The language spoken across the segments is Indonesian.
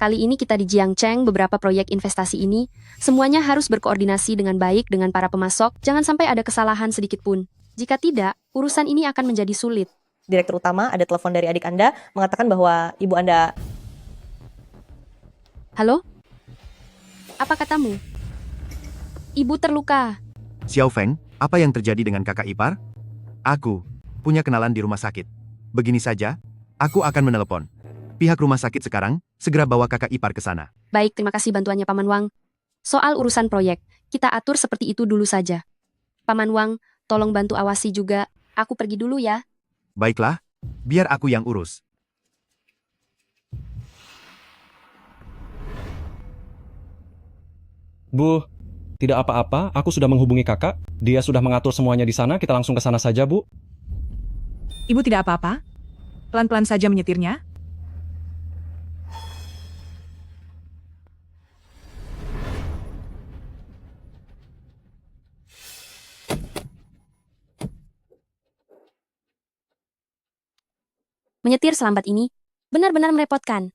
Kali ini kita di Jiangcheng, beberapa proyek investasi ini, semuanya harus berkoordinasi dengan baik dengan para pemasok, jangan sampai ada kesalahan sedikit pun. Jika tidak, urusan ini akan menjadi sulit. Direktur utama ada telepon dari adik Anda mengatakan bahwa ibu Anda. Halo? Apa katamu? Ibu terluka. Xiao Feng, apa yang terjadi dengan kakak ipar? Aku punya kenalan di rumah sakit. Begini saja, aku akan menelepon. Pihak rumah sakit sekarang, segera bawa kakak ipar ke sana. Baik, terima kasih bantuannya Paman Wang. Soal urusan proyek, kita atur seperti itu dulu saja. Paman Wang, tolong bantu awasi juga. Aku pergi dulu ya. Baiklah, biar aku yang urus. Bu, tidak apa-apa, aku sudah menghubungi kakak. Dia sudah mengatur semuanya di sana, kita langsung ke sana saja, Bu. Ibu tidak apa-apa? Pelan-pelan saja menyetirnya. Menyetir selambat ini benar-benar merepotkan.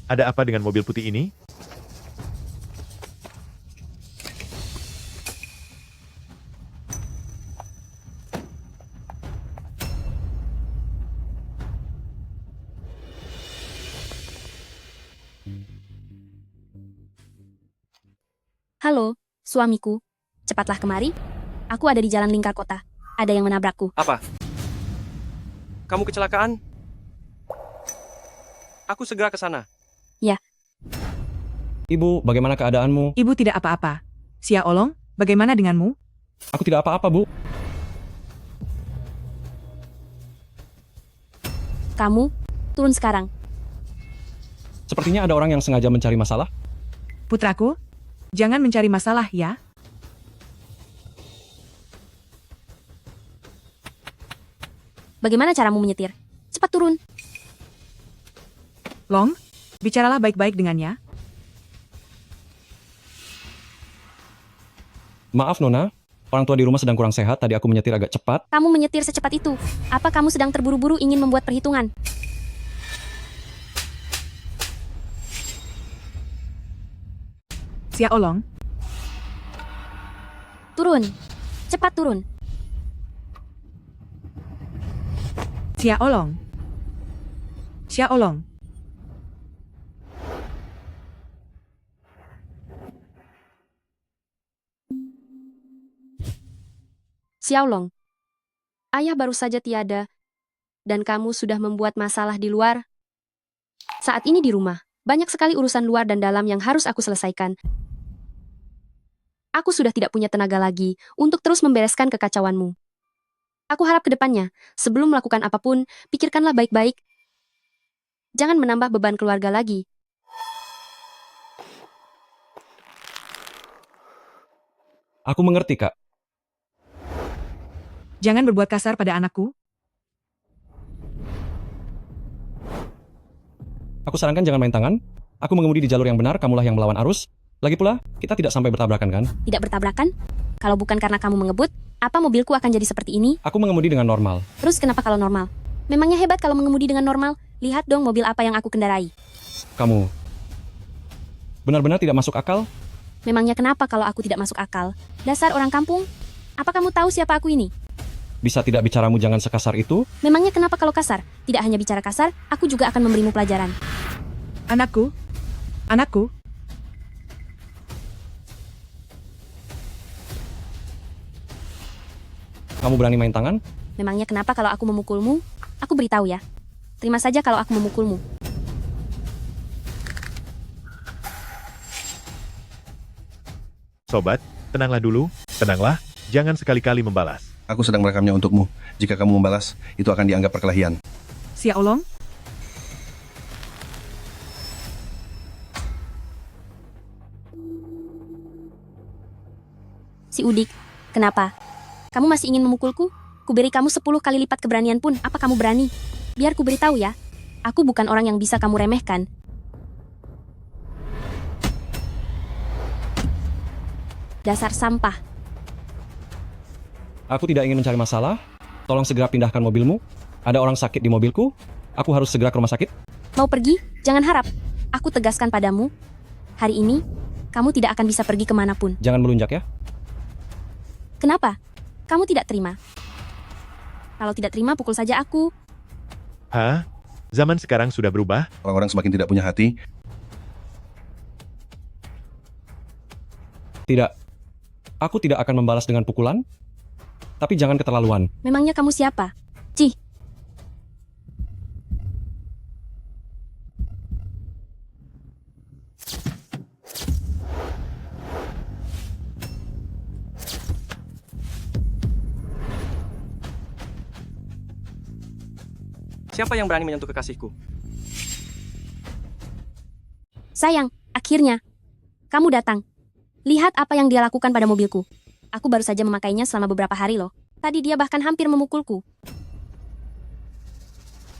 Ada apa dengan mobil putih ini? Halo, suamiku. Cepatlah kemari. Aku ada di jalan lingkar kota. Ada yang menabrakku. Apa? Kamu kecelakaan? Aku segera ke sana. Ya. Ibu, bagaimana keadaanmu? Ibu tidak apa-apa. Sia Olong, bagaimana denganmu? Aku tidak apa-apa, Bu. Kamu, turun sekarang. Sepertinya ada orang yang sengaja mencari masalah. Putraku, jangan mencari masalah ya. Bagaimana caramu menyetir? Cepat turun. Long, bicaralah baik-baik dengannya. Maaf, Nona. Orang tua di rumah sedang kurang sehat, tadi aku menyetir agak cepat. Kamu menyetir secepat itu. Apa kamu sedang terburu-buru ingin membuat perhitungan? Sia Olong, Turun. Cepat turun. Sia Olong. Sia Olong. Xiaolong. Ayah baru saja tiada, dan kamu sudah membuat masalah di luar. Saat ini di rumah, banyak sekali urusan luar dan dalam yang harus aku selesaikan. Aku sudah tidak punya tenaga lagi untuk terus membereskan kekacauanmu. Aku harap ke depannya, sebelum melakukan apapun, pikirkanlah baik-baik. Jangan menambah beban keluarga lagi. Aku mengerti, Kak. Jangan berbuat kasar pada anakku. Aku sarankan jangan main tangan. Aku mengemudi di jalur yang benar, kamulah yang melawan arus. Lagi pula, kita tidak sampai bertabrakan, kan? Tidak bertabrakan? Kalau bukan karena kamu mengebut, apa mobilku akan jadi seperti ini? Aku mengemudi dengan normal. Terus kenapa kalau normal? Memangnya hebat kalau mengemudi dengan normal? Lihat dong mobil apa yang aku kendarai. Kamu benar-benar tidak masuk akal? Memangnya kenapa kalau aku tidak masuk akal? Dasar orang kampung? Apa kamu tahu siapa aku ini? Bisa tidak bicaramu jangan sekasar itu? Memangnya kenapa kalau kasar? Tidak hanya bicara kasar, aku juga akan memberimu pelajaran. Anakku. Anakku. Kamu berani main tangan? Memangnya kenapa kalau aku memukulmu? Aku beritahu ya. Terima saja kalau aku memukulmu. Sobat, tenanglah dulu, tenanglah, jangan sekali-kali membalas. Aku sedang merekamnya untukmu. Jika kamu membalas, itu akan dianggap perkelahian. Sia Olong. Si Udik, kenapa? Kamu masih ingin memukulku? Ku beri kamu 10 kali lipat keberanian pun, apa kamu berani? Biar ku beritahu ya, aku bukan orang yang bisa kamu remehkan. Dasar sampah. Aku tidak ingin mencari masalah. Tolong segera pindahkan mobilmu. Ada orang sakit di mobilku. Aku harus segera ke rumah sakit. Mau pergi? Jangan harap. Aku tegaskan padamu, hari ini, kamu tidak akan bisa pergi kemanapun. Jangan melunjak ya. Kenapa? Kamu tidak terima? Kalau tidak terima, pukul saja aku. Hah? Zaman sekarang sudah berubah? Orang-orang semakin tidak punya hati. Tidak. Aku tidak akan membalas dengan pukulan. Tapi jangan keterlaluan. Memangnya kamu siapa? Cih, Siapa yang berani menyentuh kekasihku? sayang, akhirnya. Kamu datang. Lihat apa yang dia lakukan pada mobilku. Aku baru saja memakainya selama beberapa hari loh. Tadi dia bahkan hampir memukulku.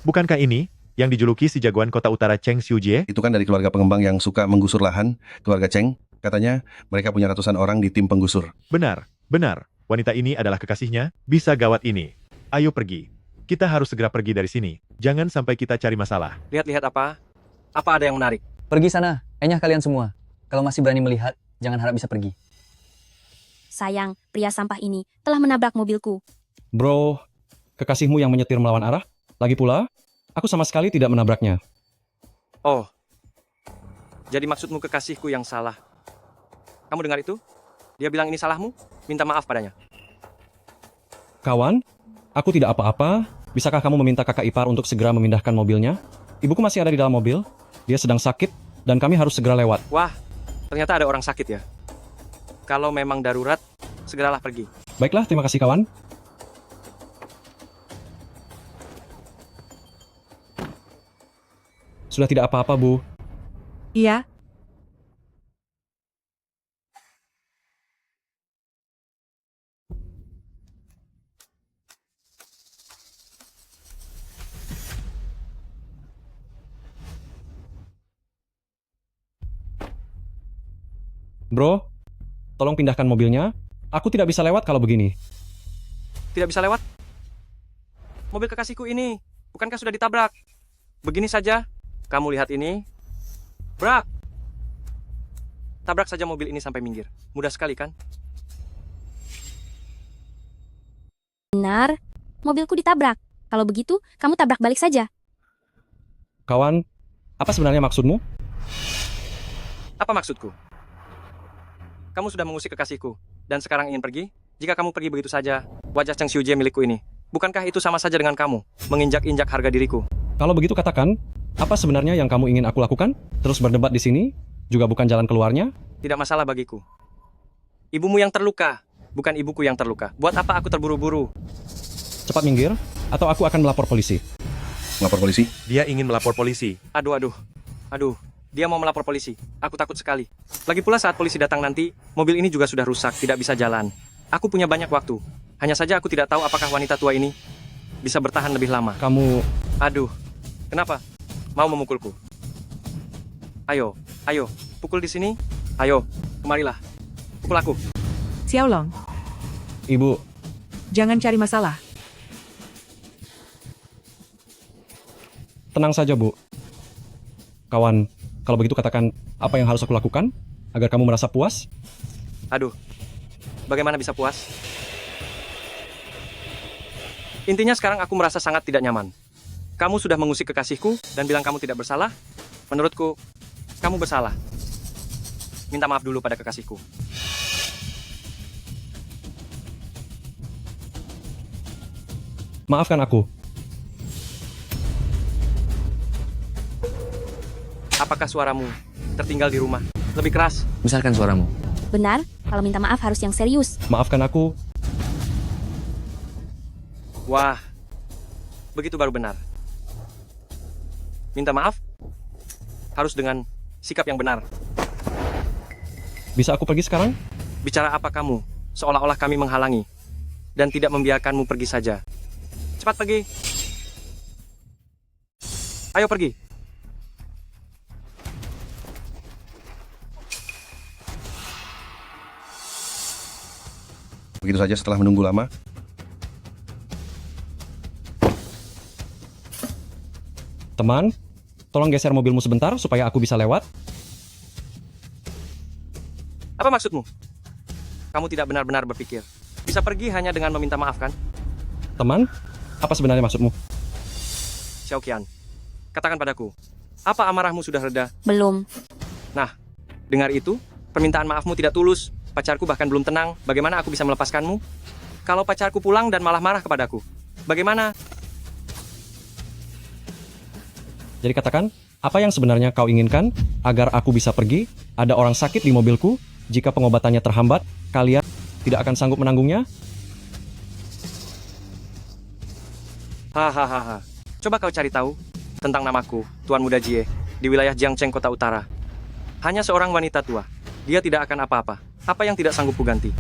Bukankah ini yang dijuluki si jagoan kota utara Cheng Xiujie? Itu kan dari keluarga pengembang yang suka menggusur lahan, keluarga Cheng. Katanya mereka punya ratusan orang di tim penggusur. Benar, benar. Wanita ini adalah kekasihnya. Bisa gawat ini. Ayo pergi. Kita harus segera pergi dari sini. Jangan sampai kita cari masalah. Lihat-lihat apa? Apa ada yang menarik? Pergi sana, enyah kalian semua. Kalau masih berani melihat, jangan harap bisa pergi. Sayang, pria sampah ini telah menabrak mobilku. Bro, kekasihmu yang menyetir melawan arah? Lagi pula, aku sama sekali tidak menabraknya. Oh, jadi maksudmu kekasihku yang salah. Kamu dengar itu? Dia bilang ini salahmu, minta maaf padanya. Kawan, aku tidak apa-apa. Bisakah kamu meminta kakak ipar untuk segera memindahkan mobilnya? Ibuku masih ada di dalam mobil. Dia sedang sakit, dan kami harus segera lewat. Wah, ternyata ada orang sakit ya. Kalau memang darurat, segeralah pergi. Baiklah, terima kasih kawan. Sudah tidak apa-apa, Bu. Iya, Bro, tolong pindahkan mobilnya. Aku tidak bisa lewat kalau begini. Tidak bisa lewat. Mobil kekasihku ini, bukankah sudah ditabrak? Begini saja, kamu lihat ini. Brak! Tabrak saja mobil ini sampai minggir. Mudah sekali kan? Benar, mobilku ditabrak. Kalau begitu, kamu tabrak balik saja. Kawan, apa sebenarnya maksudmu? Apa maksudku? Kamu sudah mengusik kekasihku, dan sekarang ingin pergi? Jika kamu pergi begitu saja, wajah Cheng Xiujie milikku ini, bukankah itu sama saja dengan kamu, menginjak-injak harga diriku? Kalau begitu katakan, apa sebenarnya yang kamu ingin aku lakukan? Terus berdebat di sini? Juga bukan jalan keluarnya? Tidak masalah bagiku. Ibumu yang terluka, bukan ibuku yang terluka. Buat apa aku terburu-buru? Cepat minggir, atau aku akan melapor polisi. Melapor polisi? Dia ingin melapor polisi. Aduh. Dia mau melapor polisi. Aku takut sekali. Lagi pula saat polisi datang nanti, mobil ini juga sudah rusak, tidak bisa jalan. Aku punya banyak waktu. Hanya saja aku tidak tahu apakah wanita tua ini bisa bertahan lebih lama. Kamu... Aduh, kenapa? Mau memukulku? Ayo, pukul di sini. Ayo, kemarilah. Pukul aku. Xiaolong, Ibu, jangan cari masalah. tenang saja, Bu. Kawan, kalau begitu katakan apa yang harus aku lakukan agar kamu merasa puas? Aduh, bagaimana bisa puas? Intinya sekarang aku merasa sangat tidak nyaman. Kamu sudah mengusik kekasihku dan bilang kamu tidak bersalah. Menurutku, kamu bersalah. Minta maaf dulu pada kekasihku. Maafkan aku. Apakah suaramu tertinggal di rumah? Lebih keras. Besarkan suaramu. Benar, kalau minta maaf harus yang serius. Maafkan aku. Wah, begitu baru benar. Minta maaf harus dengan sikap yang benar. Bisa aku pergi sekarang? Bicara apa kamu? Seolah-olah kami menghalangi. dan tidak membiarkanmu pergi saja. Cepat pergi. Ayo pergi. Begitu saja setelah menunggu lama, Teman, tolong geser mobilmu sebentar supaya aku bisa lewat. Apa maksudmu? Kamu tidak benar-benar berpikir. Bisa pergi hanya dengan meminta maaf, kan? Teman, apa sebenarnya maksudmu? Xiaoqian, katakan padaku, apa amarahmu sudah reda? Belum. Nah, dengar itu, permintaan maafmu tidak tulus. Pacarku bahkan belum tenang. Bagaimana aku bisa melepaskanmu? Kalau pacarku pulang dan malah marah kepadaku, bagaimana? Jadi katakan, apa yang sebenarnya kau inginkan agar aku bisa pergi? Ada orang sakit di mobilku. Jika pengobatannya terhambat, kalian tidak akan sanggup menanggungnya? Hahaha. Coba kau cari tahu tentang namaku, Tuan Muda Jie, di wilayah Jiangcheng, Kota Utara. Hanya seorang wanita tua. Dia tidak akan apa-apa. Apa yang tidak sanggup ku ganti?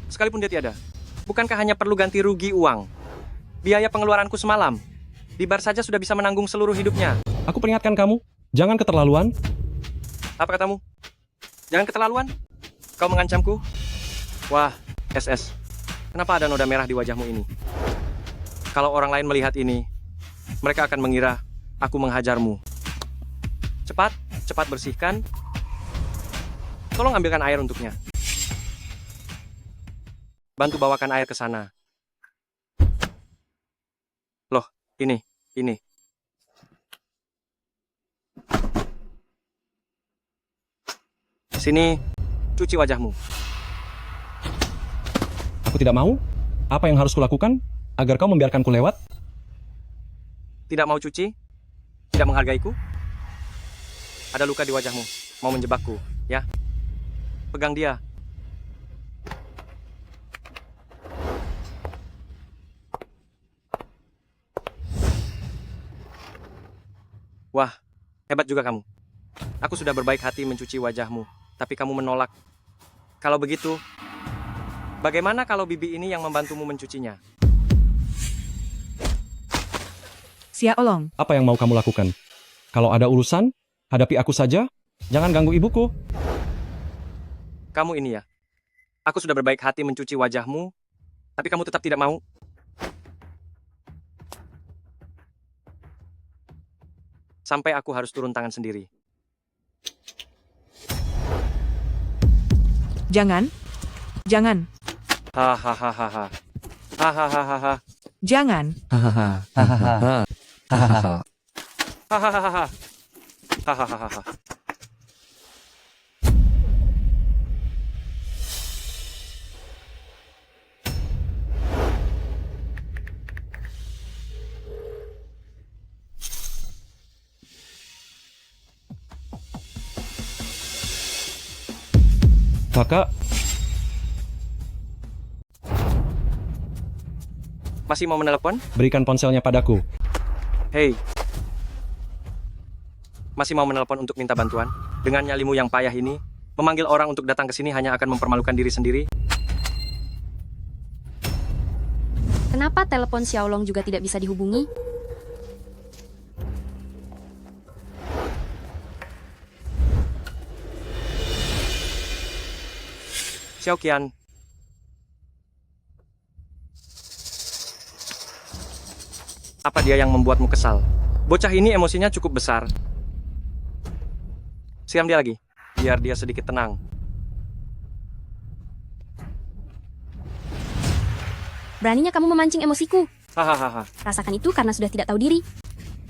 Sekalipun dia tiada. Bukankah hanya perlu ganti rugi uang? Biaya pengeluaranku semalam. Di bar saja sudah bisa menanggung seluruh hidupnya. Aku peringatkan kamu, jangan keterlaluan. Apa katamu? Jangan keterlaluan. Kau mengancamku? Wah, SS. Kenapa ada noda merah di wajahmu ini? Kalau orang lain melihat ini, mereka akan mengira aku menghajarmu. Cepat, cepat bersihkan. Tolong ambilkan air untuknya. Bantu bawakan air ke sana. Loh, ini. Sini, cuci wajahmu. Aku tidak mau. Apa yang harus kulakukan agar kau membiarkanku lewat? Tidak mau cuci? Tidak menghargaiku? Ada luka di wajahmu. Mau menjebakku, ya? Pegang dia. Wah, hebat juga kamu. Aku sudah berbaik hati mencuci wajahmu, tapi kamu menolak. Kalau begitu, bagaimana kalau bibi ini yang membantumu mencucinya? Xia Olong, Apa yang mau kamu lakukan? Kalau ada urusan, hadapi aku saja. Jangan ganggu ibuku. Kamu ini ya. Aku sudah berbaik hati mencuci wajahmu, tapi kamu tetap tidak mau. Sampai aku harus turun tangan sendiri. jangan. Hahaha. Hahaha. Jangan. Hahaha. Hahaha. Kakak, Masih mau menelepon? berikan ponselnya padaku. Hei. Masih mau menelepon untuk minta bantuan? Dengan nyalimu yang payah ini, memanggil orang untuk datang ke sini hanya akan mempermalukan diri sendiri. Kenapa telepon Xiaolong juga tidak bisa dihubungi? Xiaoqian. Apa dia yang membuatmu kesal? Bocah ini emosinya cukup besar. Siram dia lagi, biar dia sedikit tenang. Beraninya kamu memancing emosiku. Hahaha. Rasakan itu karena sudah tidak tahu diri.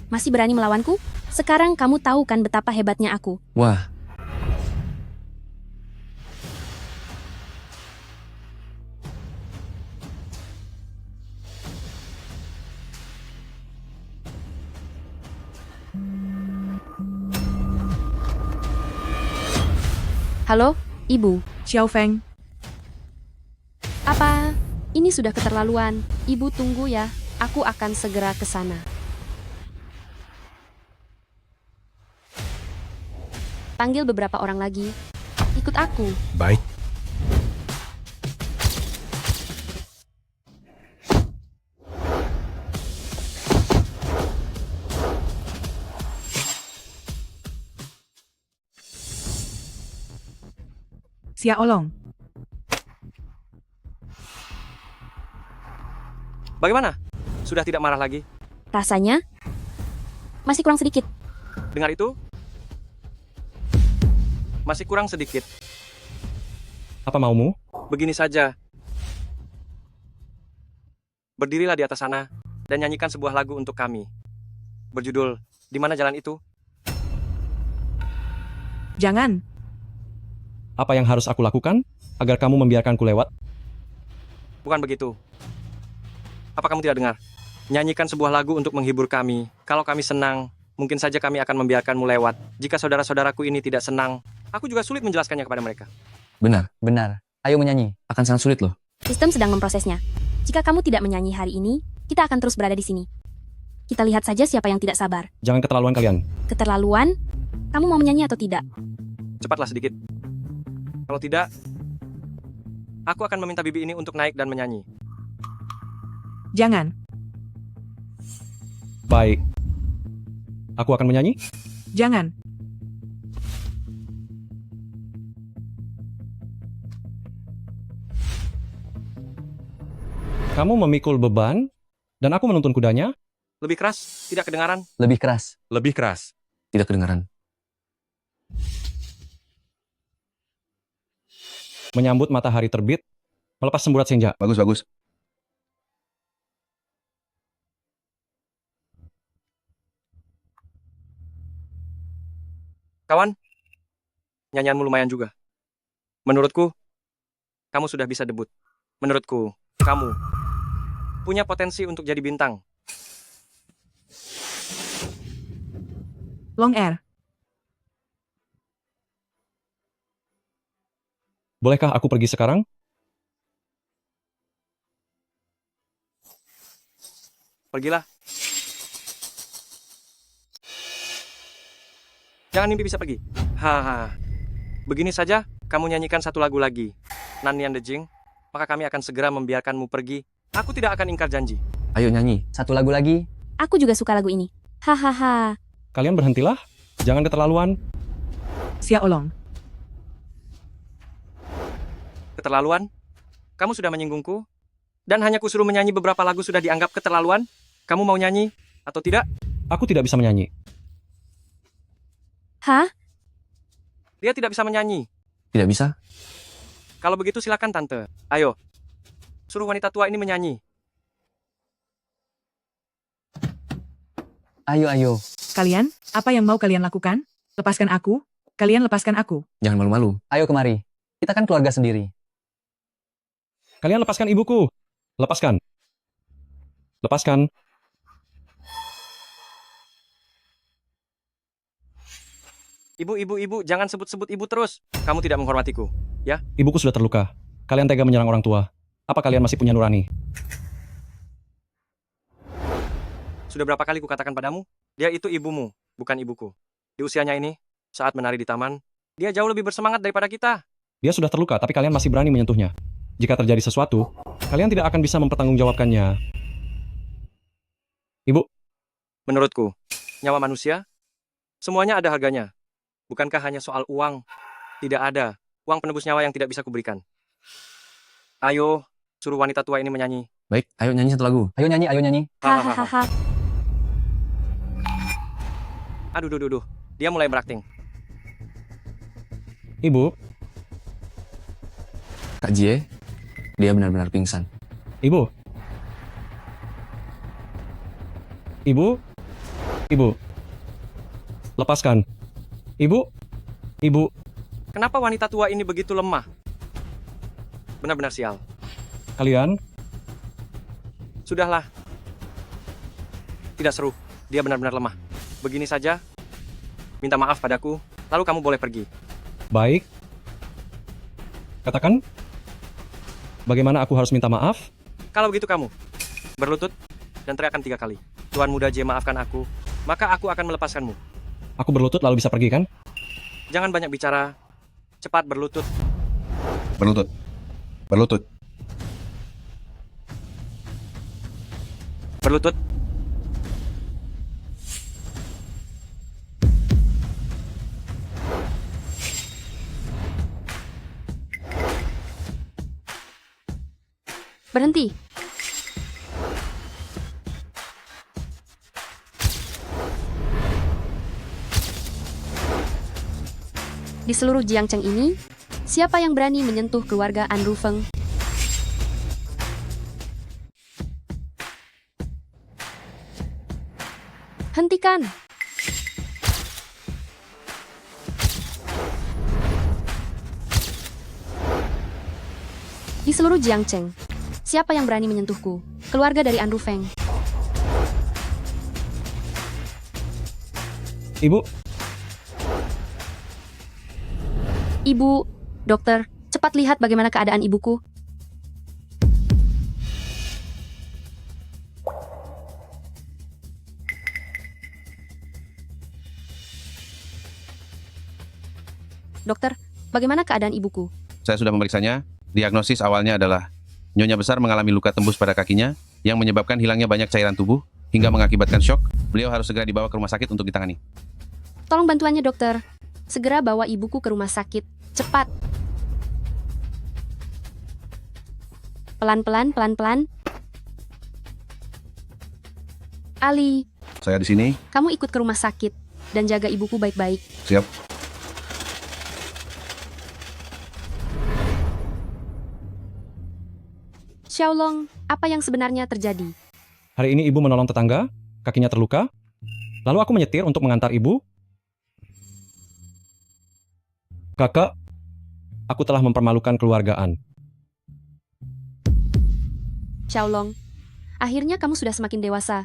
Masih berani melawanku? Sekarang kamu tahu kan betapa hebatnya aku. Wah, Halo, Ibu. Xiao Feng, Apa? Ini sudah keterlaluan. Ibu tunggu ya. Aku akan segera ke sana. Panggil beberapa orang lagi. Ikut aku. Baik. Sia Olong. Bagaimana? Sudah tidak marah lagi? Rasanya masih kurang sedikit. Dengar itu? Masih kurang sedikit. Apa maumu? Begini saja. Berdirilah di atas sana dan nyanyikan sebuah lagu untuk kami. Berjudul, Di Mana Jalan Itu? Jangan. Apa yang harus aku lakukan agar kamu membiarkanku lewat? Bukan begitu. Apa kamu tidak dengar? Nyanyikan sebuah lagu untuk menghibur kami. Kalau kami senang, mungkin saja kami akan membiarkanmu lewat. Jika saudara-saudaraku ini tidak senang, aku juga sulit menjelaskannya kepada mereka. Benar. Benar. Ayo menyanyi. Akan sangat sulit loh. Sistem sedang memprosesnya. Jika kamu tidak menyanyi hari ini, kita akan terus berada di sini. Kita lihat saja siapa yang tidak sabar. Jangan keterlaluan kalian. Keterlaluan? Kamu mau menyanyi atau tidak? Cepatlah sedikit. Kalau tidak, aku akan meminta bibi ini untuk naik dan menyanyi. Jangan. Baik. Aku akan menyanyi. Jangan. Kamu memikul beban, dan aku menuntun kudanya. Lebih keras, tidak kedengaran. Lebih keras. Lebih keras. Tidak kedengaran. Menyambut matahari terbit, melepas semburat senja. Bagus, bagus. Kawan, nyanyianmu lumayan juga. Menurutku, kamu sudah bisa debut. Menurutku, kamu punya potensi untuk jadi bintang. Long Air. Bolehkah aku pergi sekarang? Pergilah. Jangan mimpi bisa pergi. Haha. Begini saja, kamu nyanyikan satu lagu lagi. Nanian de Jing, maka kami akan segera membiarkanmu pergi. Aku tidak akan ingkar janji. Ayo nyanyi. Satu lagu lagi. Aku juga suka lagu ini. Hahaha. Kalian berhentilah. Jangan keterlaluan. Sia Olong. Keterlaluan? Kamu sudah menyinggungku? Dan hanya kusuruh menyanyi beberapa lagu sudah dianggap keterlaluan? Kamu mau nyanyi atau tidak? Aku tidak bisa menyanyi. Hah? Dia tidak bisa menyanyi. Tidak bisa. Kalau begitu silakan tante. Ayo. Suruh wanita tua ini menyanyi. Ayo, ayo. Kalian, apa yang mau kalian lakukan? Lepaskan aku. Kalian lepaskan aku. Jangan malu-malu. Ayo kemari. Kita kan keluarga sendiri. Kalian lepaskan ibuku. Lepaskan. Lepaskan. Ibu, jangan sebut-sebut ibu terus. Kamu tidak menghormatiku. Ya? Ibuku sudah terluka. Kalian tega menyerang orang tua. Apa kalian masih punya nurani? Sudah berapa kali kukatakan padamu? Dia itu ibumu, bukan ibuku. Di usianya ini, saat menari di taman, dia jauh lebih bersemangat daripada kita. Dia sudah terluka, tapi kalian masih berani menyentuhnya. Jika terjadi sesuatu, kalian tidak akan bisa mempertanggungjawabkannya. Ibu, Menurutku, nyawa manusia, semuanya ada harganya. Bukankah hanya soal uang? Tidak ada uang penebus nyawa yang tidak bisa kuberikan. Ayo, suruh wanita tua ini menyanyi. Baik, ayo nyanyi satu lagu. Ayo nyanyi, ayo nyanyi. Hahaha. Aduh. Dia mulai berakting. ibu, Kak Jie, dia benar-benar pingsan. ibu. Ibu, ibu. Lepaskan. Ibu. Kenapa wanita tua ini begitu lemah? Benar-benar sial. Kalian, Sudahlah. Tidak seru. Dia benar-benar lemah. Begini saja. Minta maaf padaku, lalu kamu boleh pergi. baik. Katakan, bagaimana aku harus minta maaf? Kalau begitu kamu, berlutut dan teriakan 3 kali. Tuan muda J, maafkan aku, maka aku akan melepaskanmu. Aku berlutut lalu bisa pergi kan? Jangan banyak bicara. Cepat berlutut. Berlutut. Berlutut. Berlutut. Berhenti. Di seluruh Jiangcheng ini, siapa yang berani menyentuh keluarga An Rufeng? Hentikan! Di seluruh Jiangcheng, siapa yang berani menyentuhku? Keluarga dari An Rufeng. Ibu, Ibu, dokter, cepat lihat bagaimana keadaan ibuku. Dokter, bagaimana keadaan ibuku? Saya sudah memeriksanya. Diagnosis awalnya adalah Nyonya besar mengalami luka tembus pada kakinya yang menyebabkan hilangnya banyak cairan tubuh hingga mengakibatkan syok. Beliau harus segera dibawa ke rumah sakit untuk ditangani. Tolong bantuannya, dokter. Segera bawa ibuku ke rumah sakit. Cepat. Pelan-pelan, pelan-pelan. Ali, Saya di sini. kamu ikut ke rumah sakit dan jaga ibuku baik-baik. Siap. Xiaolong, apa yang sebenarnya terjadi? hari ini ibu menolong tetangga, kakinya terluka. Lalu aku menyetir untuk mengantar ibu. Kakak, aku telah mempermalukan keluargaan. Xiaolong, akhirnya kamu sudah semakin dewasa.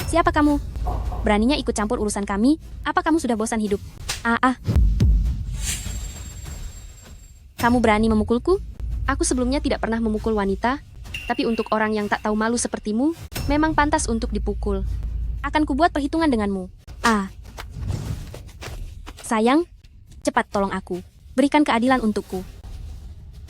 Siapa kamu? Beraninya ikut campur urusan kami? Apa kamu sudah bosan hidup? Kamu berani memukulku? Aku sebelumnya tidak pernah memukul wanita, tapi untuk orang yang tak tahu malu sepertimu, memang pantas untuk dipukul. Akan kubuat perhitungan denganmu. Sayang, cepat tolong aku. Berikan keadilan untukku.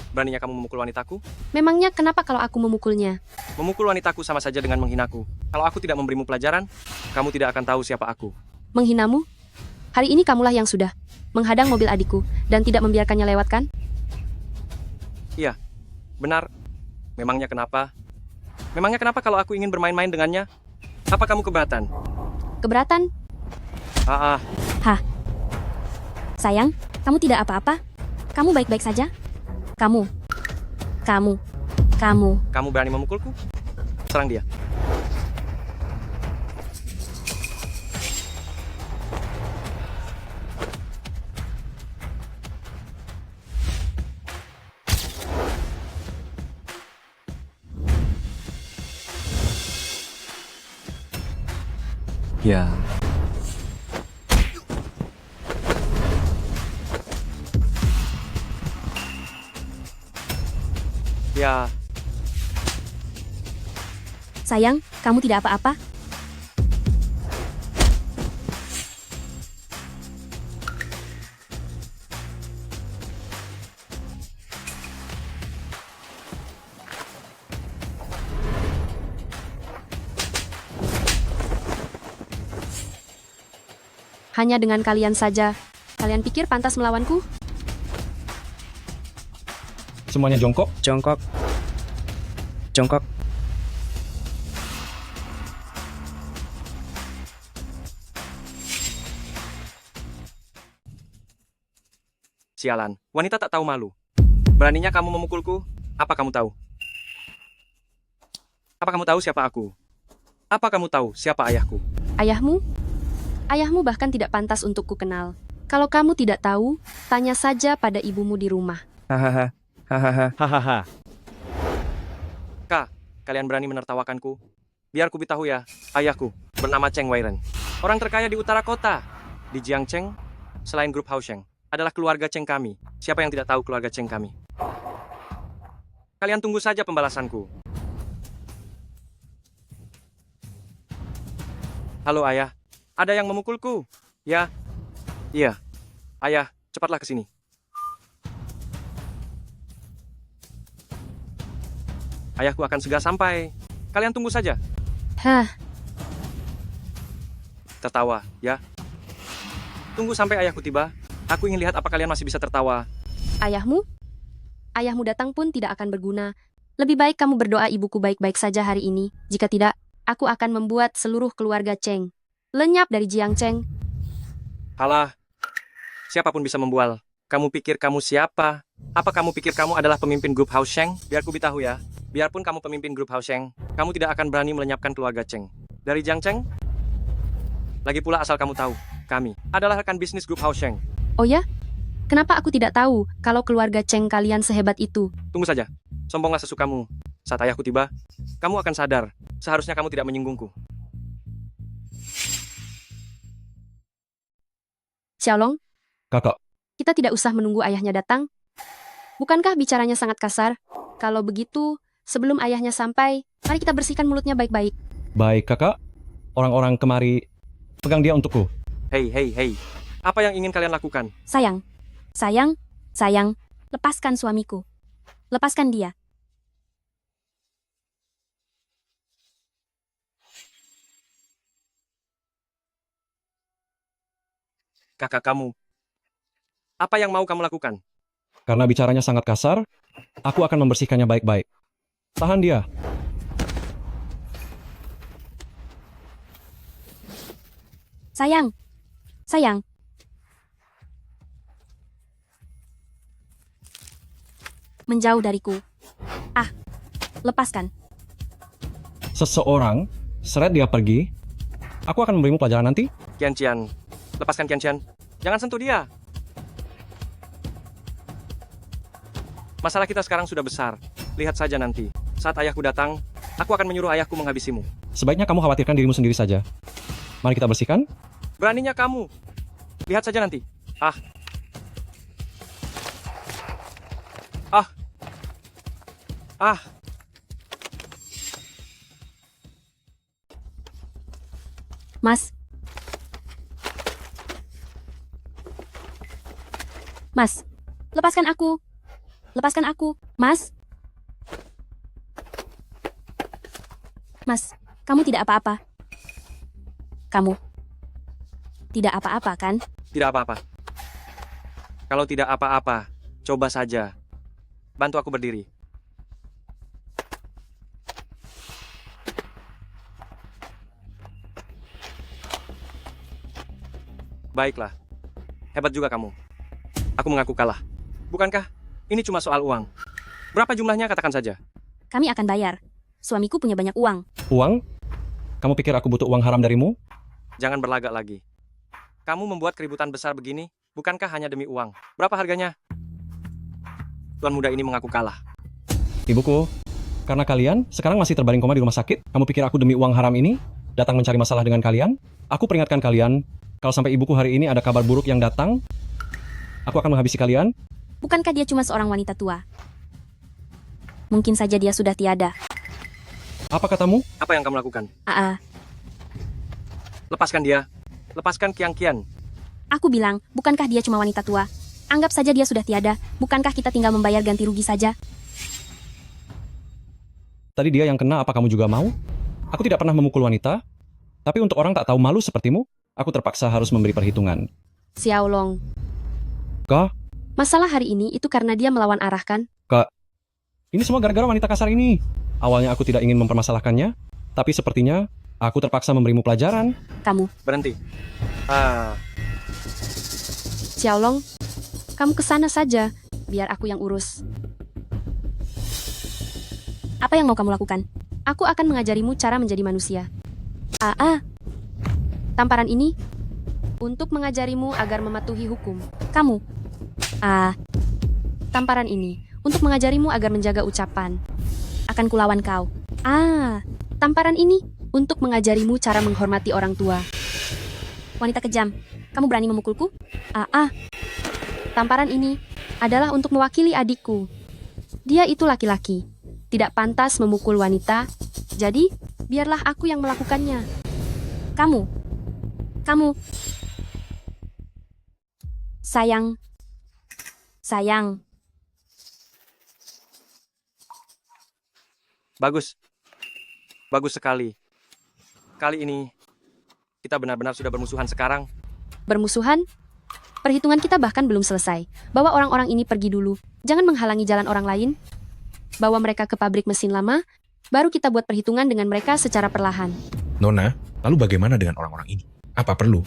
Beraninya kamu memukul wanitaku? Memangnya kenapa kalau aku memukulnya? Memukul wanitaku sama saja dengan menghinaku. Kalau aku tidak memberimu pelajaran, kamu tidak akan tahu siapa aku. Menghinamu? Hari ini kamulah yang sudah menghadang mobil adikku dan tidak membiarkannya lewat, kan? Iya, benar. Memangnya kenapa? Memangnya kenapa kalau aku ingin bermain-main dengannya? Apa kamu keberatan? Keberatan? Sayang, kamu tidak apa-apa? Kamu baik-baik saja? Kamu Kamu berani memukulku? Serang dia. Ya, Ya, sayang, kamu tidak apa-apa? Hanya dengan kalian saja. Kalian pikir pantas melawanku? Semuanya jongkok. jongkok. Jongkok. Sialan, wanita tak tahu malu. Beraninya kamu memukulku? Apa kamu tahu? Apa kamu tahu siapa aku? Apa kamu tahu siapa ayahku? Ayahmu? Ayahmu bahkan tidak pantas untuk ku kenal. Kalau kamu tidak tahu, tanya saja pada ibumu di rumah. Hahaha. Hahaha. Kalian berani menertawakanku? Biar ku beritahu ya, ayahku bernama Cheng Weiren. Orang terkaya di utara kota. Di Jiangcheng, selain grup Haosheng, adalah keluarga Cheng kami. Siapa yang tidak tahu keluarga Cheng kami? Kalian tunggu saja pembalasanku. Halo ayah, ada yang memukulku. Ya, iya. Ayah, cepatlah ke sini. Ayahku akan segera sampai. Kalian tunggu saja. Hah, Tertawa, ya. Tunggu sampai ayahku tiba. Aku ingin lihat apa kalian masih bisa tertawa. ayahmu? Ayahmu datang pun tidak akan berguna. Lebih baik kamu berdoa ibuku baik-baik saja hari ini. Jika tidak, aku akan membuat seluruh keluarga Cheng lenyap dari Jiang Cheng. Halah, siapapun bisa membual. Kamu pikir kamu siapa? Apa kamu pikir kamu adalah pemimpin grup House Sheng? Biar ku beritahu ya. Biarpun kamu pemimpin grup House Sheng, kamu tidak akan berani melenyapkan keluarga Cheng. Dari Jiang Cheng? Lagi pula asal kamu tahu, kami adalah rekan bisnis grup House Sheng. Oh ya? Kenapa aku tidak tahu kalau keluarga Cheng kalian sehebat itu? Tunggu saja. Sombonglah sesukamu. Saat ayahku tiba, kamu akan sadar. Seharusnya kamu tidak menyinggungku. Xiaolong, Kakak, kita tidak usah menunggu ayahnya datang. Bukankah bicaranya sangat kasar? Kalau begitu, sebelum ayahnya sampai, mari kita bersihkan mulutnya baik-baik. baik kakak. Orang-orang kemari, pegang dia untukku. Hei, hei, hei. Apa yang ingin kalian lakukan? Sayang, sayang, lepaskan suamiku. Lepaskan dia. Kakak kamu. Apa yang mau kamu lakukan? Karena bicaranya sangat kasar, aku akan membersihkannya baik-baik. Tahan dia. Sayang, sayang. Menjauh dariku. Ah, lepaskan. Seseorang, seret dia pergi, aku akan memberimu pelajaran nanti. Qianqian. Lepaskan Qianqian. Jangan sentuh dia. Masalah kita sekarang sudah besar. Lihat saja nanti. Saat ayahku datang, aku akan menyuruh ayahku menghabisimu. Sebaiknya kamu khawatirkan dirimu sendiri saja. Mari kita bersihkan. Beraninya kamu. Lihat saja nanti. Ah. Ah. Ah. Mas. Mas, lepaskan aku. Lepaskan aku. Mas. Mas, kamu tidak apa-apa. Kamu tidak apa-apa, kan? Tidak apa-apa. Kalau tidak apa-apa, coba saja. Bantu aku berdiri. Baiklah. Hebat juga kamu. Aku mengaku kalah. Bukankah ini cuma soal uang? Berapa jumlahnya katakan saja. Kami akan bayar. Suamiku punya banyak uang. Uang? Kamu pikir aku butuh uang haram darimu? Jangan berlagak lagi. Kamu membuat keributan besar begini, bukankah hanya demi uang? Berapa harganya? Tuan muda ini mengaku kalah. Ibuku, karena kalian sekarang masih terbaring koma di rumah sakit, kamu pikir aku demi uang haram ini datang mencari masalah dengan kalian? Aku peringatkan kalian, kalau sampai ibuku hari ini ada kabar buruk yang datang, aku akan menghabisi kalian. Bukankah dia cuma seorang wanita tua? Mungkin saja dia sudah tiada. Apa katamu? Apa yang kamu lakukan? Lepaskan dia. Lepaskan Qianqian. Aku bilang, bukankah dia cuma wanita tua? Anggap saja dia sudah tiada. Bukankah kita tinggal membayar ganti rugi saja? Tadi dia yang kena, apa kamu juga mau? Aku tidak pernah memukul wanita, tapi untuk orang tak tahu malu sepertimu, aku terpaksa harus memberi perhitungan. Xiaolong. Kak, Masalah hari ini itu karena dia melawan arah, kan? ini semua gara-gara wanita kasar ini. Awalnya aku tidak ingin mempermasalahkannya, tapi sepertinya aku terpaksa memberimu pelajaran. Kamu. Berhenti. Ah, Xiaolong, kamu ke sana saja, biar aku yang urus. Apa yang mau kamu lakukan? Aku akan mengajarimu cara menjadi manusia. Tamparan ini untuk mengajarimu agar mematuhi hukum. Kamu. Tamparan ini untuk mengajarimu agar menjaga ucapan. Akan kulawan kau. Tamparan ini untuk mengajarimu cara menghormati orang tua. Wanita kejam, kamu berani memukulku? Tamparan ini adalah untuk mewakili adikku. Dia itu laki-laki, tidak pantas memukul wanita, jadi biarlah aku yang melakukannya. Kamu Kamu. Sayang. Sayang. Bagus. Bagus sekali. Kali ini, kita benar-benar sudah bermusuhan sekarang. Bermusuhan? Perhitungan kita bahkan belum selesai. Bawa orang-orang ini pergi dulu. Jangan menghalangi jalan orang lain. Bawa mereka ke pabrik mesin lama, baru kita buat perhitungan dengan mereka secara perlahan. Nona, lalu bagaimana dengan orang-orang ini? Apa perlu?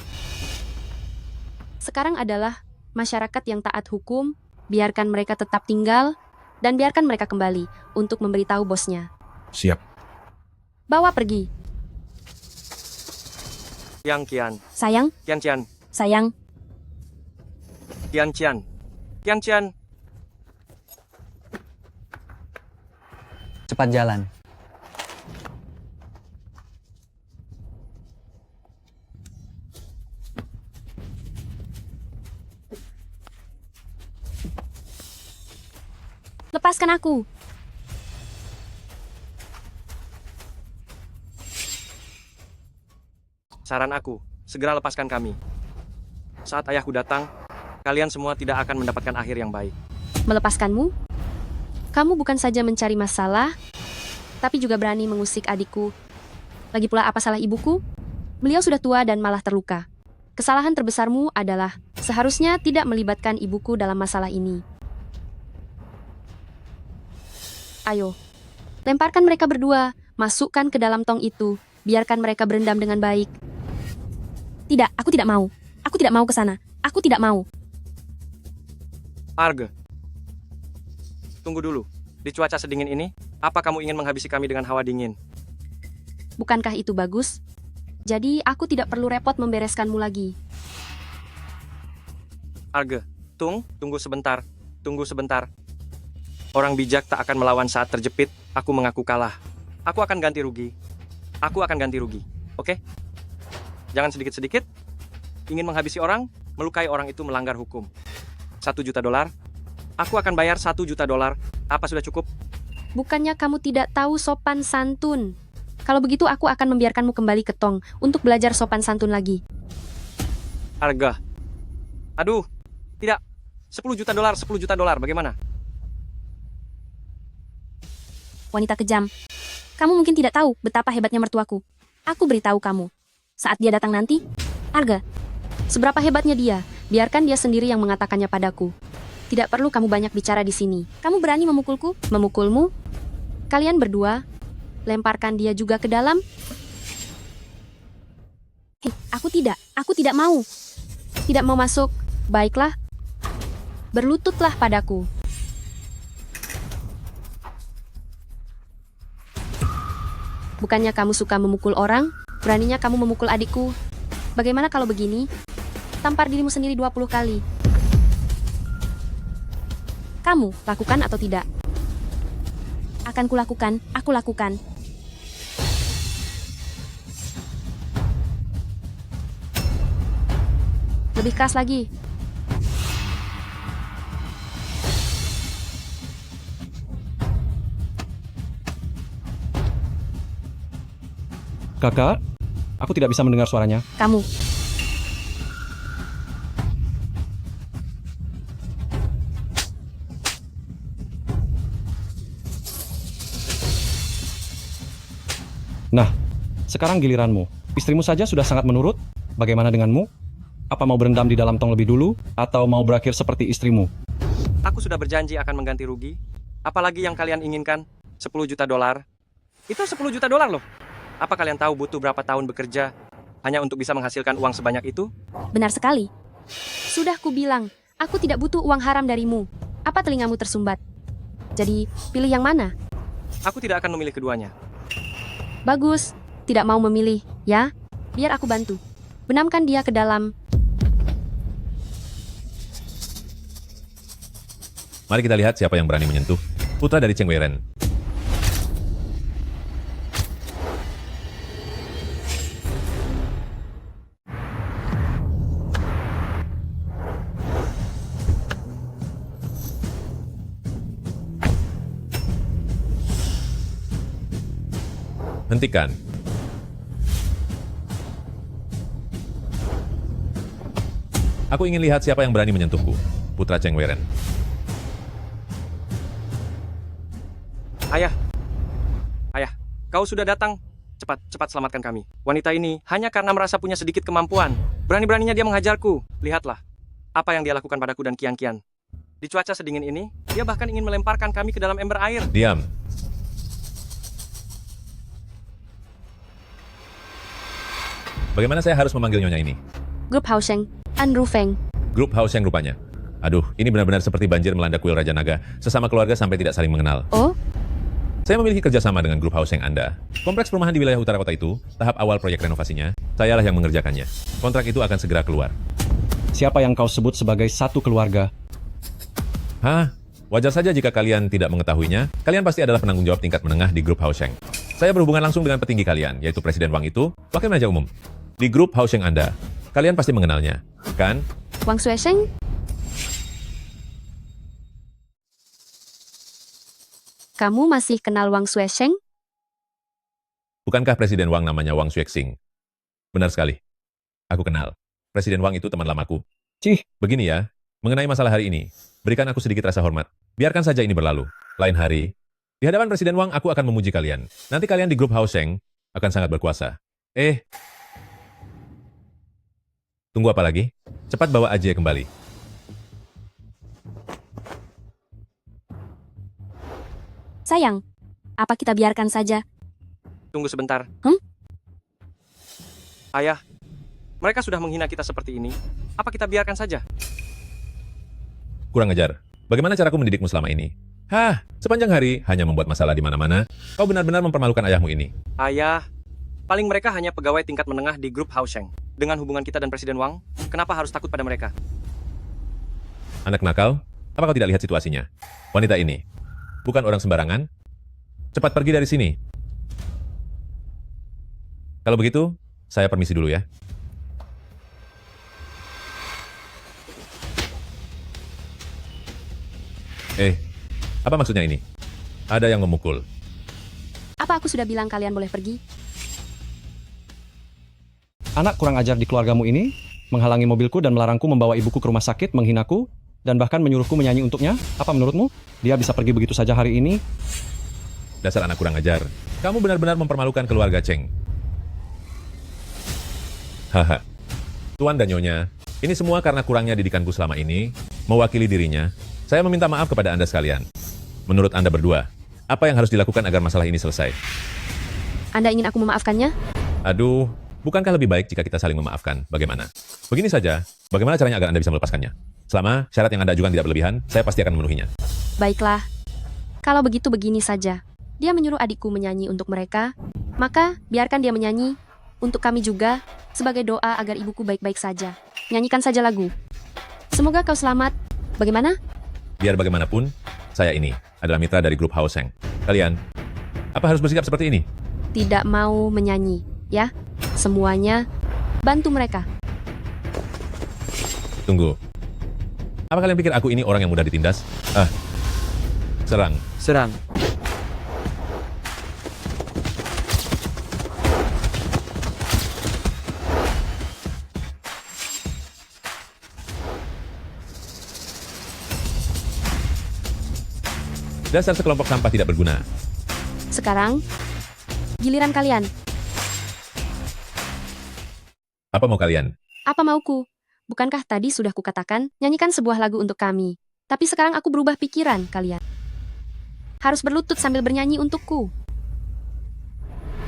Sekarang adalah masyarakat yang taat hukum, biarkan mereka tetap tinggal, dan biarkan mereka kembali untuk memberitahu bosnya. Siap. Bawa pergi. Yang Kian. Sayang, Kian Cian. sayang. Kian Cian. Kian Cian. Cepat jalan. Lepaskan aku. Saran aku, segera lepaskan kami. Saat ayahku datang, kalian semua tidak akan mendapatkan akhir yang baik. Melepaskanmu? Kamu bukan saja mencari masalah, tapi juga berani mengusik adikku. Lagi pula apa salah ibuku? Beliau sudah tua dan malah terluka. Kesalahan terbesarmu adalah seharusnya tidak melibatkan ibuku dalam masalah ini. Ayo, lemparkan mereka berdua, masukkan ke dalam tong itu, biarkan mereka berendam dengan baik. Tidak, aku tidak mau. Aku tidak mau ke sana. Aku tidak mau. Arge. Tunggu dulu. Di cuaca sedingin ini, apa kamu ingin menghabisi kami dengan hawa dingin? Bukankah itu bagus? Jadi aku tidak perlu repot membereskanmu lagi. Arge, tunggu sebentar. Tunggu sebentar. Orang bijak tak akan melawan saat terjepit. Aku mengaku kalah. Aku akan ganti rugi. Aku akan ganti rugi. Oke? Jangan sedikit-sedikit. Ingin menghabisi orang, melukai orang itu melanggar hukum. $1 juta. Aku akan bayar $1 juta. Apa sudah cukup? Bukannya kamu tidak tahu sopan santun? Kalau begitu aku akan membiarkanmu kembali ke tong untuk belajar sopan santun lagi. Arga. Aduh, tidak. $10 juta, $10 juta. Bagaimana? Wanita kejam. Kamu mungkin tidak tahu betapa hebatnya mertuaku. Aku beritahu kamu. Saat dia datang nanti, Arga, seberapa hebatnya dia, biarkan dia sendiri yang mengatakannya padaku. Tidak perlu kamu banyak bicara di sini. Kamu berani memukulku? Memukulmu? Kalian berdua, lemparkan dia juga ke dalam. Hei, aku tidak mau. Tidak mau masuk. Baiklah. Berlututlah padaku. Bukannya kamu suka memukul orang, beraninya kamu memukul adikku. Bagaimana kalau begini? Tampar dirimu sendiri 20 kali. Kamu lakukan atau tidak? Akan kulakukan, aku lakukan. Lebih keras lagi. Kakak, aku tidak bisa mendengar suaranya. Kamu. Nah, sekarang giliranmu. Istrimu saja sudah sangat menurut. Bagaimana denganmu? Apa mau berendam di dalam tong lebih dulu? Atau mau berakhir seperti istrimu? Aku sudah berjanji akan mengganti rugi. Apalagi yang kalian inginkan? $10 juta. Itu $10 juta loh. Apa kalian tahu butuh berapa tahun bekerja hanya untuk bisa menghasilkan uang sebanyak itu? Benar sekali. Sudah kubilang, aku tidak butuh uang haram darimu. Apa telingamu tersumbat? Jadi, pilih yang mana? Aku tidak akan memilih keduanya. Bagus, tidak mau memilih, ya? Biar aku bantu. Benamkan dia ke dalam. Mari kita lihat siapa yang berani menyentuh. Putra dari Cheng Weiren. Hentikan. Aku ingin lihat siapa yang berani menyentuhku. Putra Cheng Weren. Ayah. Ayah, kau sudah datang. Cepat, cepat selamatkan kami. Wanita ini hanya karena merasa punya sedikit kemampuan. Berani-beraninya dia menghajarku. Lihatlah apa yang dia lakukan padaku dan Kian-Kian. Di cuaca sedingin ini, dia bahkan ingin melemparkan kami ke dalam ember air. Diam. Bagaimana saya harus memanggil nyonya ini? Grup Haosheng, An Rufeng. Grup House yang rupanya. Aduh, ini benar-benar seperti banjir melanda kuil Raja Naga. Sesama keluarga sampai tidak saling mengenal. Oh, Saya memiliki kerjasama dengan grup House yang Anda. Kompleks perumahan di wilayah utara kota itu, tahap awal proyek renovasinya, sayalah yang mengerjakannya. Kontrak itu akan segera keluar. Siapa yang kau sebut sebagai satu keluarga? Hah? Wajar saja jika kalian tidak mengetahuinya. Kalian pasti adalah penanggung jawab tingkat menengah di grup Haosheng. Saya berhubungan langsung dengan petinggi kalian, yaitu Presiden Wang itu, wakil raja umum. Di grup Haosheng Anda, kalian pasti mengenalnya, kan? Wang Xuesheng? Kamu masih kenal Wang Xuesheng? Bukankah Presiden Wang namanya Wang Xuexing? Benar sekali. Aku kenal. Presiden Wang itu teman lamaku. Cih. Begini ya, mengenai masalah hari ini, berikan aku sedikit rasa hormat. Biarkan saja ini berlalu. Lain hari, di hadapan Presiden Wang, aku akan memuji kalian. Nanti kalian di grup Haosheng akan sangat berkuasa. Tunggu apa lagi? Cepat bawa Ajie kembali. Sayang, apa kita biarkan saja? Tunggu sebentar. Hmm? Ayah, mereka sudah menghina kita seperti ini. Apa kita biarkan saja? Kurang ajar. Bagaimana caraku mendidikmu selama ini? Hah, sepanjang hari hanya membuat masalah di mana-mana. Kau benar-benar mempermalukan ayahmu ini. Ayah, paling mereka hanya pegawai tingkat menengah di grup Haosheng. Dengan hubungan kita dan Presiden Wang, kenapa harus takut pada mereka? Anak nakal, apa kau tidak lihat situasinya? Wanita ini bukan orang sembarangan. Cepat pergi dari sini. Kalau begitu, saya permisi dulu ya. Apa maksudnya ini? Ada yang memukul. Apa aku sudah bilang kalian boleh pergi? Anak kurang ajar di keluargamu ini menghalangi mobilku dan melarangku membawa ibuku ke rumah sakit, menghinaku, dan bahkan menyuruhku menyanyi untuknya. Apa menurutmu? Dia bisa pergi begitu saja hari ini? Dasar anak kurang ajar. Kamu benar-benar mempermalukan keluarga Cheng. Haha. Tuan dan Nyonya, ini semua karena kurangnya didikanku selama ini. Mewakili dirinya, saya meminta maaf kepada Anda sekalian. Menurut Anda berdua, apa yang harus dilakukan agar masalah ini selesai? Anda ingin aku memaafkannya? Aduh, bukankah lebih baik jika kita saling memaafkan? Bagaimana? Begini saja, bagaimana caranya agar Anda bisa melepaskannya? Selama syarat yang Anda ajukan tidak berlebihan, saya pasti akan memenuhinya. Baiklah. Kalau begitu begini saja. Dia menyuruh adikku menyanyi untuk mereka, maka biarkan dia menyanyi untuk kami juga, sebagai doa agar ibuku baik-baik saja. Nyanyikan saja lagu. Semoga kau selamat. Bagaimana? Biar bagaimanapun, saya ini adalah mitra dari grup Haosheng. Kalian, apa harus bersikap seperti ini? Tidak mau menyanyi, ya? Semuanya, bantu mereka. Tunggu. Apa kalian pikir aku ini orang yang mudah ditindas? Serang. Serang. Dasar sekelompok sampah tidak berguna. Sekarang, giliran kalian. Apa mau kalian? Apa mauku? Bukankah tadi sudah kukatakan, nyanyikan sebuah lagu untuk kami. Tapi sekarang aku berubah pikiran, kalian. Harus berlutut sambil bernyanyi untukku.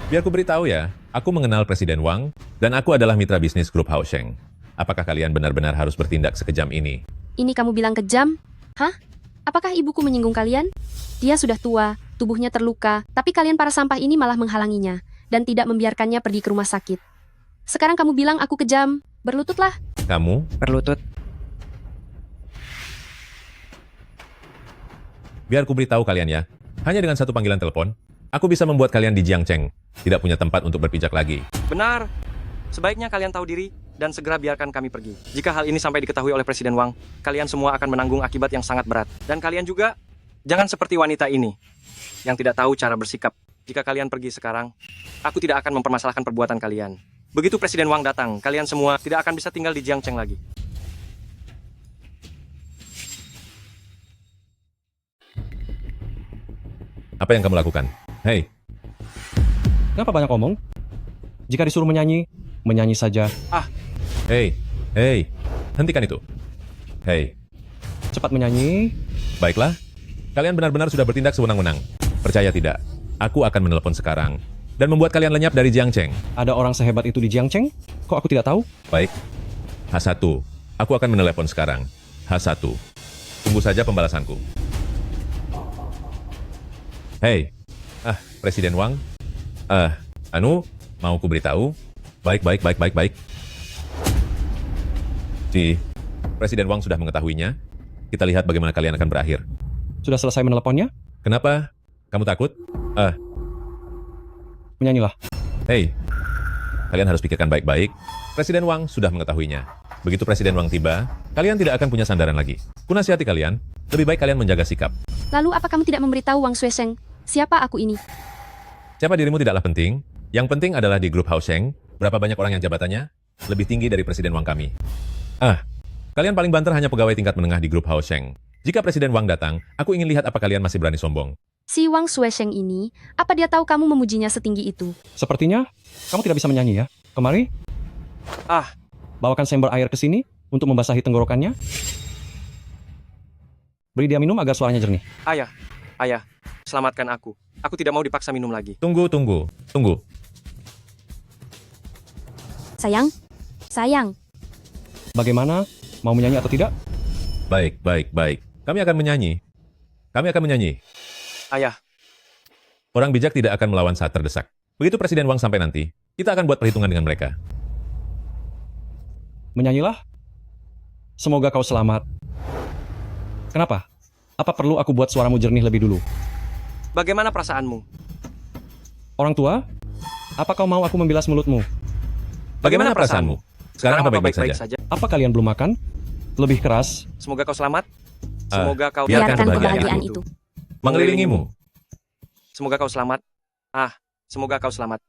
Biar ku beritahu ya, aku mengenal Presiden Wang, dan aku adalah mitra bisnis grup Haosheng. Apakah kalian benar-benar harus bertindak sekejam ini? Ini kamu bilang kejam? Hah? Apakah ibuku menyinggung kalian? Dia sudah tua, tubuhnya terluka, tapi kalian para sampah ini malah menghalanginya, dan tidak membiarkannya pergi ke rumah sakit. Sekarang kamu bilang aku kejam. Berlututlah. Kamu? Berlutut. Biar ku beritahu kalian ya, hanya dengan satu panggilan telepon, aku bisa membuat kalian di Jiangcheng tidak punya tempat untuk berpijak lagi. Benar. Sebaiknya kalian tahu diri dan segera biarkan kami pergi. Jika hal ini sampai diketahui oleh Presiden Wang, kalian semua akan menanggung akibat yang sangat berat. Dan kalian juga, jangan seperti wanita ini, yang tidak tahu cara bersikap. Jika kalian pergi sekarang, aku tidak akan mempermasalahkan perbuatan kalian. Begitu Presiden Wang datang, kalian semua tidak akan bisa tinggal di Jiangcheng lagi. Apa yang kamu lakukan? Hei, Kenapa banyak omong? Jika disuruh menyanyi, menyanyi saja. hei, hei, hentikan itu. Hei, Cepat menyanyi. baiklah. Kalian benar-benar sudah bertindak sewenang-wenang. Percaya tidak? Aku akan menelepon sekarang dan membuat kalian lenyap dari Jiangcheng. Ada orang sehebat itu di Jiangcheng? Kok aku tidak tahu? Baik. H1. Aku akan menelepon sekarang. H1. Tunggu saja pembalasanku. Hei. Presiden Wang. Mau ku beritahu? Baik. Presiden Wang sudah mengetahuinya. Kita lihat bagaimana kalian akan berakhir. Sudah selesai meneleponnya? Kenapa? Kamu takut? Menyanyilah. Hei. Kalian harus pikirkan baik-baik. Presiden Wang sudah mengetahuinya. Begitu Presiden Wang tiba, kalian tidak akan punya sandaran lagi. Kunasihati kalian, lebih baik kalian menjaga sikap. Lalu apa kamu tidak memberitahu Wang Xuesheng? Siapa aku ini? Siapa dirimu tidaklah penting. Yang penting adalah di grup Haosheng, berapa banyak orang yang jabatannya lebih tinggi dari Presiden Wang kami. Kalian paling banter hanya pegawai tingkat menengah di grup Haosheng. Jika Presiden Wang datang, aku ingin lihat apa kalian masih berani sombong. Si Wang Xuesheng ini, apa dia tahu kamu memujinya setinggi itu? Sepertinya kamu tidak bisa menyanyi ya. Kemari. Bawakan seember air ke sini untuk membasahi tenggorokannya. Beri dia minum agar suaranya jernih. Ayah, selamatkan aku. Aku tidak mau dipaksa minum lagi. Tunggu. Sayang. Bagaimana? Mau menyanyi atau tidak? Baik. Kami akan menyanyi. Ayah, Orang bijak tidak akan melawan saat terdesak. Begitu Presiden Wang sampai nanti, kita akan buat perhitungan dengan mereka. Menyanyilah. Semoga kau selamat. Kenapa? Apa perlu aku buat suaramu jernih lebih dulu? bagaimana perasaanmu? Orang tua, apa kau mau aku membilas mulutmu? Bagaimana perasaanmu? Sekarang apa baik-baik saja? Apa kalian belum makan? Lebih keras. Semoga kau selamat. Semoga kau biarkan Biarkan kebahagiaan kebahagiaan itu itu mengelilingimu. Semoga kau selamat. Semoga kau selamat.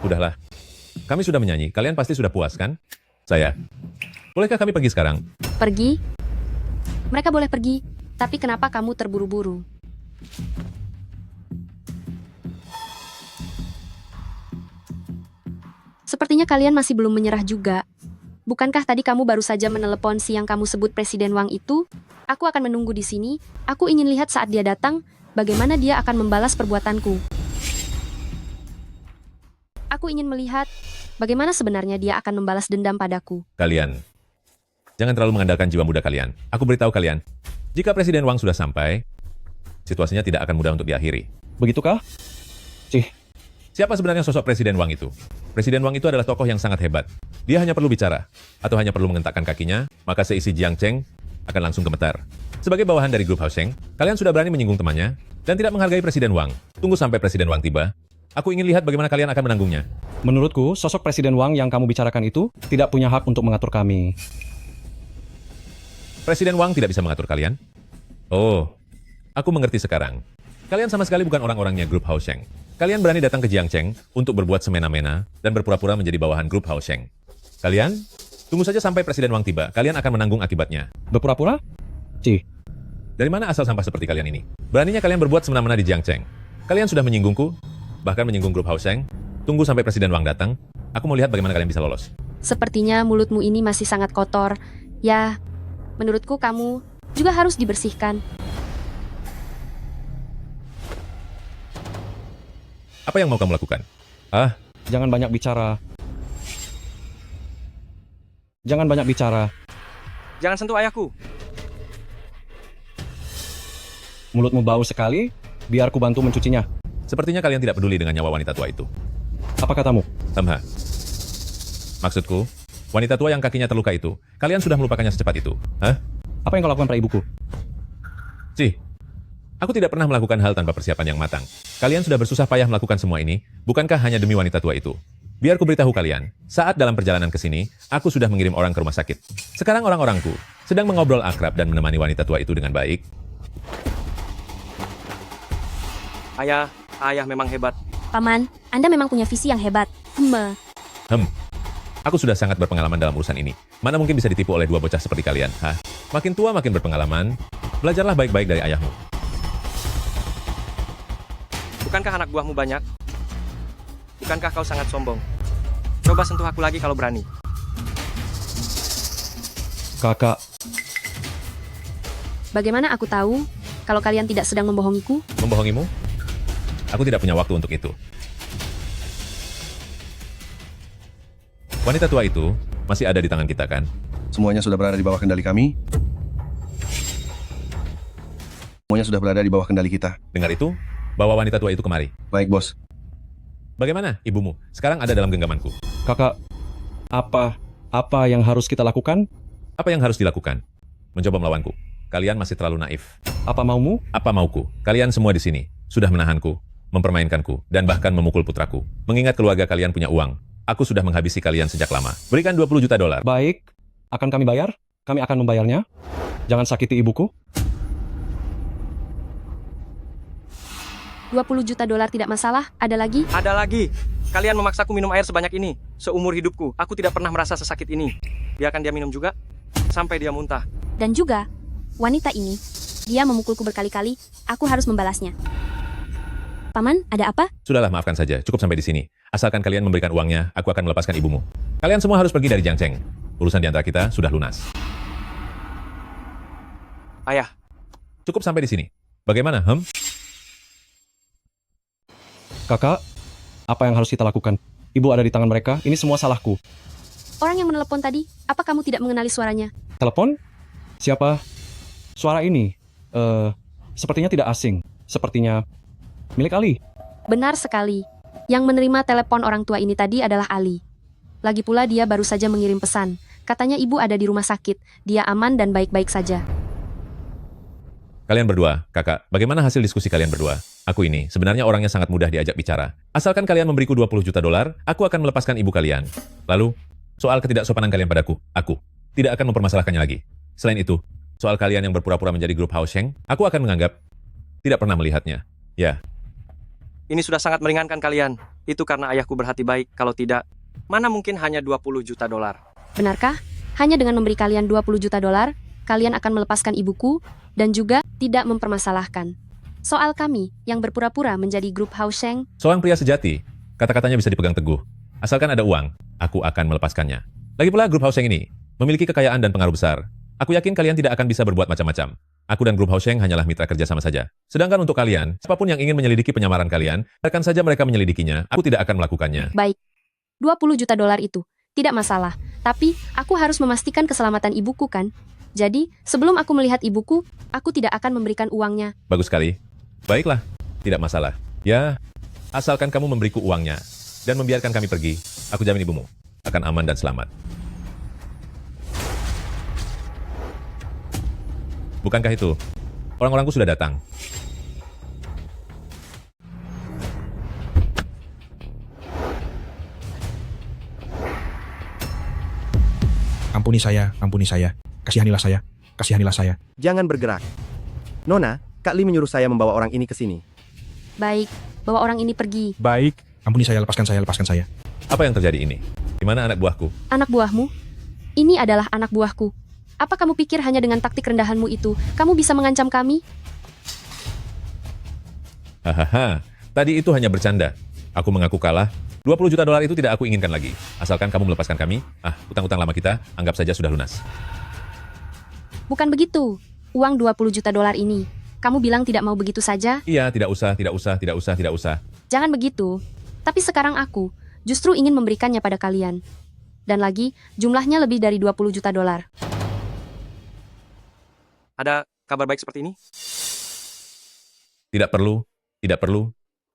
Udahlah. Kami sudah menyanyi. Kalian pasti sudah puas, kan? Saya. Bolehkah kami pergi sekarang? Pergi? Mereka boleh pergi, tapi kenapa kamu terburu-buru? Sepertinya kalian masih belum menyerah juga. Bukankah tadi kamu baru saja menelepon si yang kamu sebut Presiden Wang itu? Aku akan menunggu di sini. Aku ingin lihat saat dia datang, bagaimana dia akan membalas perbuatanku. Aku ingin melihat bagaimana sebenarnya dia akan membalas dendam padaku. Kalian. Jangan terlalu mengandalkan jiwa muda kalian. Aku beritahu kalian. Jika Presiden Wang sudah sampai, situasinya tidak akan mudah untuk diakhiri. Begitukah? Siapa sebenarnya sosok Presiden Wang itu? Presiden Wang itu adalah tokoh yang sangat hebat. Dia hanya perlu bicara, atau hanya perlu mengentakkan kakinya, maka seisi Jiangcheng akan langsung gemetar. Sebagai bawahan dari grup Haosheng, kalian sudah berani menyinggung temannya, dan tidak menghargai Presiden Wang. Tunggu sampai Presiden Wang tiba. Aku ingin lihat bagaimana kalian akan menanggungnya. Menurutku, sosok Presiden Wang yang kamu bicarakan itu tidak punya hak untuk mengatur kami. Presiden Wang tidak bisa mengatur kalian? Oh, aku mengerti sekarang. Kalian sama sekali bukan orang-orangnya grup Haosheng. Kalian berani datang ke Jiangcheng untuk berbuat semena-mena dan berpura-pura menjadi bawahan grup Haosheng. Kalian, tunggu saja sampai Presiden Wang tiba. Kalian akan menanggung akibatnya. Berpura-pura? Dari mana asal sampah seperti kalian ini? Beraninya kalian berbuat semena-mena di Jiangcheng. Kalian sudah menyinggungku, bahkan menyinggung grup Haosheng. Tunggu sampai Presiden Wang datang. Aku mau lihat bagaimana kalian bisa lolos. Sepertinya mulutmu ini masih sangat kotor. Ya, menurutku kamu juga harus dibersihkan. Apa yang mau kamu lakukan? Jangan banyak bicara. Jangan sentuh ayahku. Mulutmu bau sekali, biar ku bantu mencucinya. Sepertinya kalian tidak peduli dengan nyawa wanita tua itu. Apa katamu? Maksudku, wanita tua yang kakinya terluka itu, kalian sudah melupakannya secepat itu. Apa yang kau lakukan pada ibuku? Aku tidak pernah melakukan hal tanpa persiapan yang matang. Kalian sudah bersusah payah melakukan semua ini, bukankah hanya demi wanita tua itu? Biar ku beritahu kalian, saat dalam perjalanan ke sini, aku sudah mengirim orang ke rumah sakit. Sekarang orang-orangku sedang mengobrol akrab dan menemani wanita tua itu dengan baik. Ayah memang hebat. Paman, Anda memang punya visi yang hebat. Aku sudah sangat berpengalaman dalam urusan ini. Mana mungkin bisa ditipu oleh dua bocah seperti kalian? Makin tua makin berpengalaman. Belajarlah baik-baik dari ayahmu. Bukankah anak buahmu banyak? Bukankah kau sangat sombong? Coba sentuh aku lagi kalau berani. Kakak, Bagaimana aku tahu kalau kalian tidak sedang membohongiku? Membohongimu? Aku tidak punya waktu untuk itu. Wanita tua itu masih ada di tangan kita, kan? Semuanya sudah berada di bawah kendali kami. Semuanya sudah berada di bawah kendali kita. Dengar itu? Bawa wanita tua itu kemari. Baik, bos. Bagaimana, ibumu? Sekarang ada dalam genggamanku. kakak, apa yang harus kita lakukan? Apa yang harus dilakukan? Mencoba melawanku. Kalian masih terlalu naif. Apa maumu? Apa mauku? Kalian semua di sini sudah menahanku, mempermainkanku, dan bahkan memukul putraku. Mengingat keluarga kalian punya uang, aku sudah menghabisi kalian sejak lama. Berikan 20 juta dolar. Baik, akan kami bayar. Kami akan membayarnya. Jangan sakiti ibuku. 20 juta dolar tidak masalah, ada lagi? Ada lagi. Kalian memaksaku minum air sebanyak ini. Seumur hidupku, aku tidak pernah merasa sesakit ini. Biarkan dia minum juga, sampai dia muntah. Dan juga, wanita ini, dia memukulku berkali-kali, aku harus membalasnya. Paman, ada apa? Sudahlah, maafkan saja. Cukup sampai di sini. Asalkan kalian memberikan uangnya, aku akan melepaskan ibumu. Kalian semua harus pergi dari Jiangcheng. Urusan di antara kita sudah lunas. Ayah, Cukup sampai di sini. Bagaimana, Kakak, apa yang harus kita lakukan? Ibu ada di tangan mereka, ini semua salahku. Orang yang menelepon tadi, apa kamu tidak mengenali suaranya? Telepon? Siapa? Suara ini, sepertinya tidak asing. Sepertinya milik Ali. Benar sekali. Yang menerima telepon orang tua ini tadi adalah Ali. Lagi pula dia baru saja mengirim pesan. Katanya ibu ada di rumah sakit. Dia aman dan baik-baik saja. Kalian berdua, kakak, bagaimana hasil diskusi kalian berdua? Aku ini sebenarnya orangnya sangat mudah diajak bicara. Asalkan kalian memberiku 20 juta dolar, aku akan melepaskan ibu kalian. Lalu, soal ketidaksopanan kalian padaku, aku tidak akan mempermasalahkannya lagi. Selain itu, soal kalian yang berpura-pura menjadi grup Haosheng, aku akan menganggap tidak pernah melihatnya. Ya, ini sudah sangat meringankan kalian. Itu karena ayahku berhati baik. Kalau tidak, mana mungkin hanya 20 juta dolar. Benarkah? Hanya dengan memberi kalian 20 juta dolar, kalian akan melepaskan ibuku dan juga tidak mempermasalahkan. Soal kami yang berpura-pura menjadi grup Haosheng, seorang pria sejati, kata-katanya bisa dipegang teguh. Asalkan ada uang, aku akan melepaskannya. Lagi pula grup Haosheng ini memiliki kekayaan dan pengaruh besar. Aku yakin kalian tidak akan bisa berbuat macam-macam. Aku dan grup Haosheng hanyalah mitra kerja sama saja. Sedangkan untuk kalian, siapapun yang ingin menyelidiki penyamaran kalian, biarkan saja mereka menyelidikinya. Aku tidak akan melakukannya. baik. 20 juta dolar itu, tidak masalah. Tapi, aku harus memastikan keselamatan ibuku kan? Jadi, sebelum aku melihat ibuku, aku tidak akan memberikan uangnya. Bagus sekali. Baiklah, tidak masalah. Ya, asalkan kamu memberiku uangnya dan membiarkan kami pergi, aku jamin ibumu akan aman dan selamat. Bukankah itu? Orang-orangku sudah datang. Ampuni saya, kasihanilah saya, kasihanilah saya. Jangan bergerak. Nona, Kak Li menyuruh saya membawa orang ini ke sini. Baik, bawa orang ini pergi. Baik, ampuni saya, lepaskan saya, lepaskan saya. Apa yang terjadi ini? Di mana anak buahku? Anak buahmu? Ini adalah anak buahku. Apa kamu pikir hanya dengan taktik rendahanmu itu, kamu bisa mengancam kami? Hahaha, tadi itu hanya bercanda. Aku mengaku kalah. 20 juta dolar itu tidak aku inginkan lagi. Asalkan kamu melepaskan kami, utang-utang lama kita, anggap saja sudah lunas. Bukan begitu. Uang 20 juta dolar ini. Kamu bilang tidak mau begitu saja? Iya, tidak usah. Jangan begitu. Tapi sekarang aku justru ingin memberikannya pada kalian. Dan lagi, jumlahnya lebih dari 20 juta dolar. Ada kabar baik seperti ini? Tidak perlu.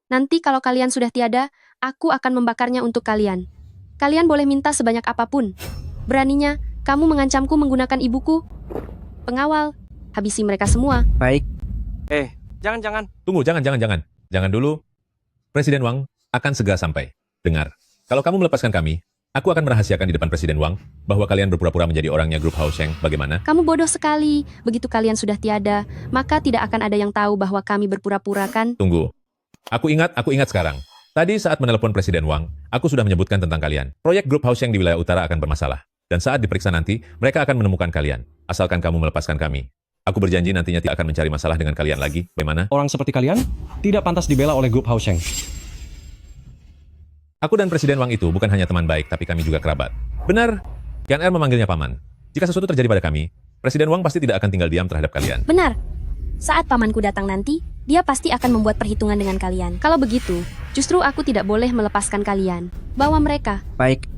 Nanti kalau kalian sudah tiada, aku akan membakarnya untuk kalian. Kalian boleh minta sebanyak apapun. Beraninya, kamu mengancamku menggunakan ibuku? Pengawal, habisi mereka semua. Baik. Jangan. Tunggu, jangan. Jangan dulu. Presiden Wang akan segera sampai. Dengar, kalau kamu melepaskan kami, aku akan merahasiakan di depan Presiden Wang bahwa kalian berpura-pura menjadi orangnya grup Haosheng. Bagaimana? Kamu bodoh sekali. Begitu kalian sudah tiada, maka tidak akan ada yang tahu bahwa kami berpura-pura kan? Tunggu. Aku ingat sekarang. Tadi saat menelepon Presiden Wang, aku sudah menyebutkan tentang kalian. Proyek grup Haosheng di wilayah utara akan bermasalah. Dan saat diperiksa nanti, mereka akan menemukan kalian. Asalkan kamu melepaskan kami. Aku berjanji nantinya tidak akan mencari masalah dengan kalian lagi. Bagaimana? Orang seperti kalian tidak pantas dibela oleh grup Haosheng. Aku dan Presiden Wang itu bukan hanya teman baik, tapi kami juga kerabat. Benar, Kian Er memanggilnya paman. Jika sesuatu terjadi pada kami, Presiden Wang pasti tidak akan tinggal diam terhadap kalian. Benar. Saat pamanku datang nanti, dia pasti akan membuat perhitungan dengan kalian. Kalau begitu, justru aku tidak boleh melepaskan kalian. Bawa mereka. Baik.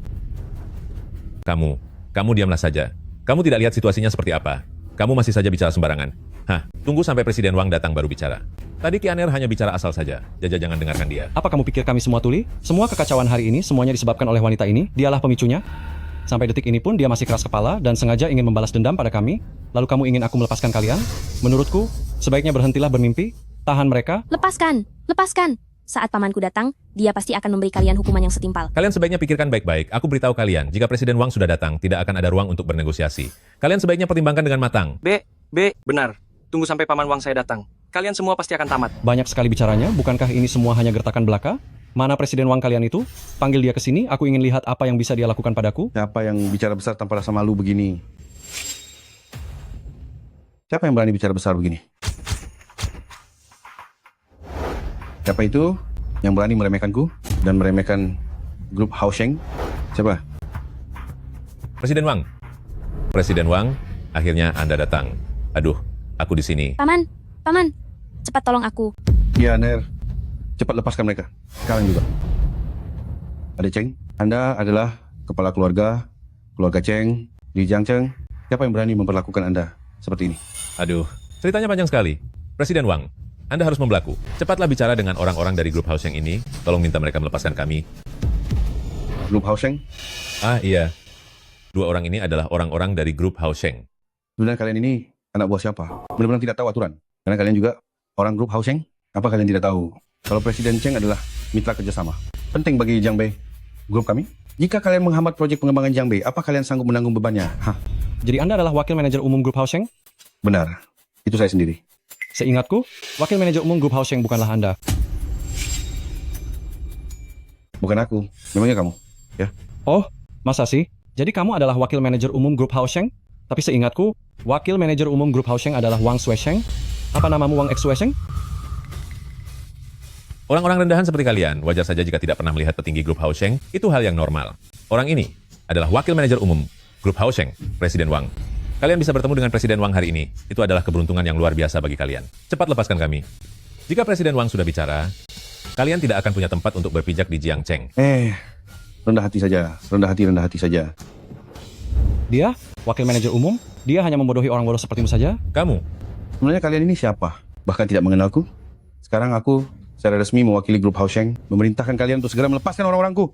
Kamu diamlah saja. Kamu tidak lihat situasinya seperti apa. Kamu masih saja bicara sembarangan. Hah, tunggu sampai Presiden Wang datang baru bicara. Tadi Kian Er hanya bicara asal saja. Jaja jangan dengarkan dia. Apa kamu pikir kami semua tuli? Semua kekacauan hari ini semuanya disebabkan oleh wanita ini. Dialah pemicunya. Sampai detik ini pun dia masih keras kepala dan sengaja ingin membalas dendam pada kami. Lalu kamu ingin aku melepaskan kalian? Menurutku, sebaiknya berhentilah bermimpi. Tahan mereka. Lepaskan. Lepaskan. Saat pamanku datang, dia pasti akan memberi kalian hukuman yang setimpal. Kalian sebaiknya pikirkan baik-baik. Aku beritahu kalian, jika Presiden Wang sudah datang, tidak akan ada ruang untuk bernegosiasi. Kalian sebaiknya pertimbangkan dengan matang. Benar. Tunggu sampai paman Wang saya datang. Kalian semua pasti akan tamat. Banyak sekali bicaranya, bukankah ini semua hanya gertakan belaka? Mana Presiden Wang kalian itu? Panggil dia ke sini, aku ingin lihat apa yang bisa dia lakukan padaku. Siapa yang bicara besar tanpa rasa malu begini? Siapa yang berani bicara besar begini? Siapa itu yang berani meremehkanku dan meremehkan grup Haosheng? Siapa? Presiden Wang. Presiden Wang, akhirnya Anda datang. Aduh, aku di sini. Paman, cepat tolong aku. Iya, Ner. Cepat lepaskan mereka. Sekarang juga. Adik Cheng, Anda adalah kepala keluarga Cheng di Jiangcheng. Siapa yang berani memperlakukan Anda seperti ini? Aduh, ceritanya panjang sekali. Presiden Wang, Anda harus membelaku. Cepatlah bicara dengan orang-orang dari grup Haosheng ini. Tolong minta mereka melepaskan kami. Grup Haosheng? Ah, iya. Dua orang ini adalah orang-orang dari grup Haosheng. Sebenarnya kalian ini anak buah siapa? Benar-benar tidak tahu aturan. Karena kalian juga orang grup Haosheng. Apa kalian tidak tahu? Kalau Presiden Cheng adalah mitra kerjasama. Penting bagi Jiangbei, grup kami. Jika kalian menghambat proyek pengembangan Jiangbei, apa kalian sanggup menanggung bebannya? Hah? Jadi Anda adalah wakil manajer umum grup Haosheng? Benar. Itu saya sendiri. Seingatku, wakil manajer umum grup Haosheng bukanlah Anda. Bukan aku. Memangnya kamu? Ya. Oh, masa sih? Jadi kamu adalah wakil manajer umum grup Haosheng? Tapi seingatku, wakil manajer umum grup Haosheng adalah Wang Xuesheng. Apa namamu Wang Xuesheng? Orang-orang rendahan seperti kalian, wajar saja jika tidak pernah melihat petinggi grup Haosheng, itu hal yang normal. Orang ini adalah wakil manajer umum grup Haosheng, Presiden Wang. Kalian bisa bertemu dengan Presiden Wang hari ini. Itu adalah keberuntungan yang luar biasa bagi kalian. Cepat lepaskan kami. Jika Presiden Wang sudah bicara, kalian tidak akan punya tempat untuk berpijak di Jiangcheng. Rendah hati saja. Rendah hati saja. Dia, wakil manajer umum, dia hanya membodohi orang bodoh sepertimu saja. Kamu. Sebenarnya kalian ini siapa? Bahkan tidak mengenalku. Sekarang aku secara resmi mewakili grup Haosheng, memerintahkan kalian untuk segera melepaskan orang-orangku.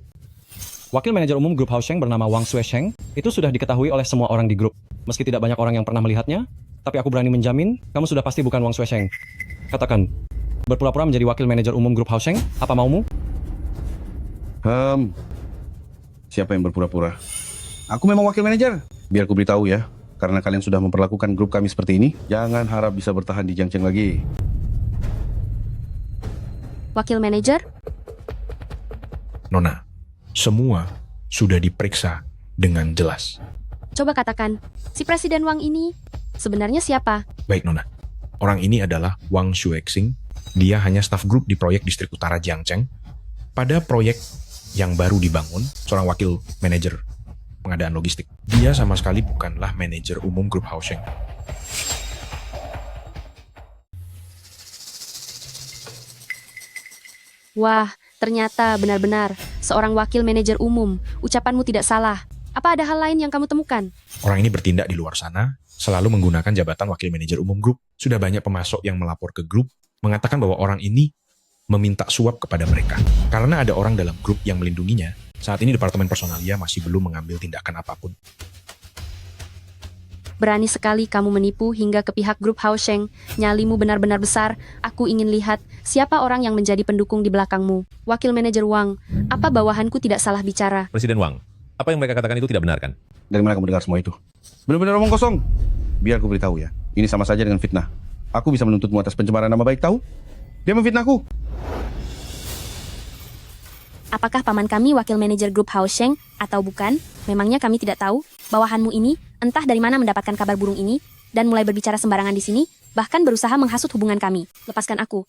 Wakil manajer umum grup Haosheng bernama Wang Xuesheng itu sudah diketahui oleh semua orang di grup. Meski tidak banyak orang yang pernah melihatnya, tapi aku berani menjamin kamu sudah pasti bukan Wang Xuesheng. Katakan, berpura-pura menjadi wakil manajer umum grup Haosheng, apa maumu? Siapa yang berpura-pura? Aku memang wakil manajer. Biar aku beritahu ya, karena kalian sudah memperlakukan grup kami seperti ini, jangan harap bisa bertahan di Jiangcheng lagi. Wakil manajer? Nona, semua sudah diperiksa dengan jelas. Coba katakan, si Presiden Wang ini sebenarnya siapa? Baik, Nona. Orang ini adalah Wang Xuexing. Dia hanya staf grup di proyek distrik utara Jiangcheng. Pada proyek yang baru dibangun, seorang wakil manajer pengadaan logistik. Dia sama sekali bukanlah manajer umum grup Haosheng. Wah, ternyata benar-benar seorang wakil manajer umum. Ucapanmu tidak salah. Apa ada hal lain yang kamu temukan? Orang ini bertindak di luar sana, selalu menggunakan jabatan wakil manajer umum grup. Sudah banyak pemasok yang melapor ke grup, mengatakan bahwa orang ini meminta suap kepada mereka. Karena ada orang dalam grup yang melindunginya, saat ini Departemen Personalia masih belum mengambil tindakan apapun. Berani sekali kamu menipu hingga ke pihak grup Haosheng. Nyalimu benar-benar besar. Aku ingin lihat siapa orang yang menjadi pendukung di belakangmu. Wakil manajer Wang, apa bawahanku tidak salah bicara? Presiden Wang, apa yang mereka katakan itu tidak benar kan? Dari mana kamu dengar semua itu? Benar-benar omong kosong. Biar aku beritahu ya, ini sama saja dengan fitnah. Aku bisa menuntutmu atas pencemaran nama baik, tahu? Dia memfitnahku. Apakah paman kami wakil manajer grup Haosheng atau bukan? Memangnya kami tidak tahu? Bawahanmu ini, entah dari mana mendapatkan kabar burung ini. dan mulai berbicara sembarangan di sini, bahkan berusaha menghasut hubungan kami. Lepaskan aku.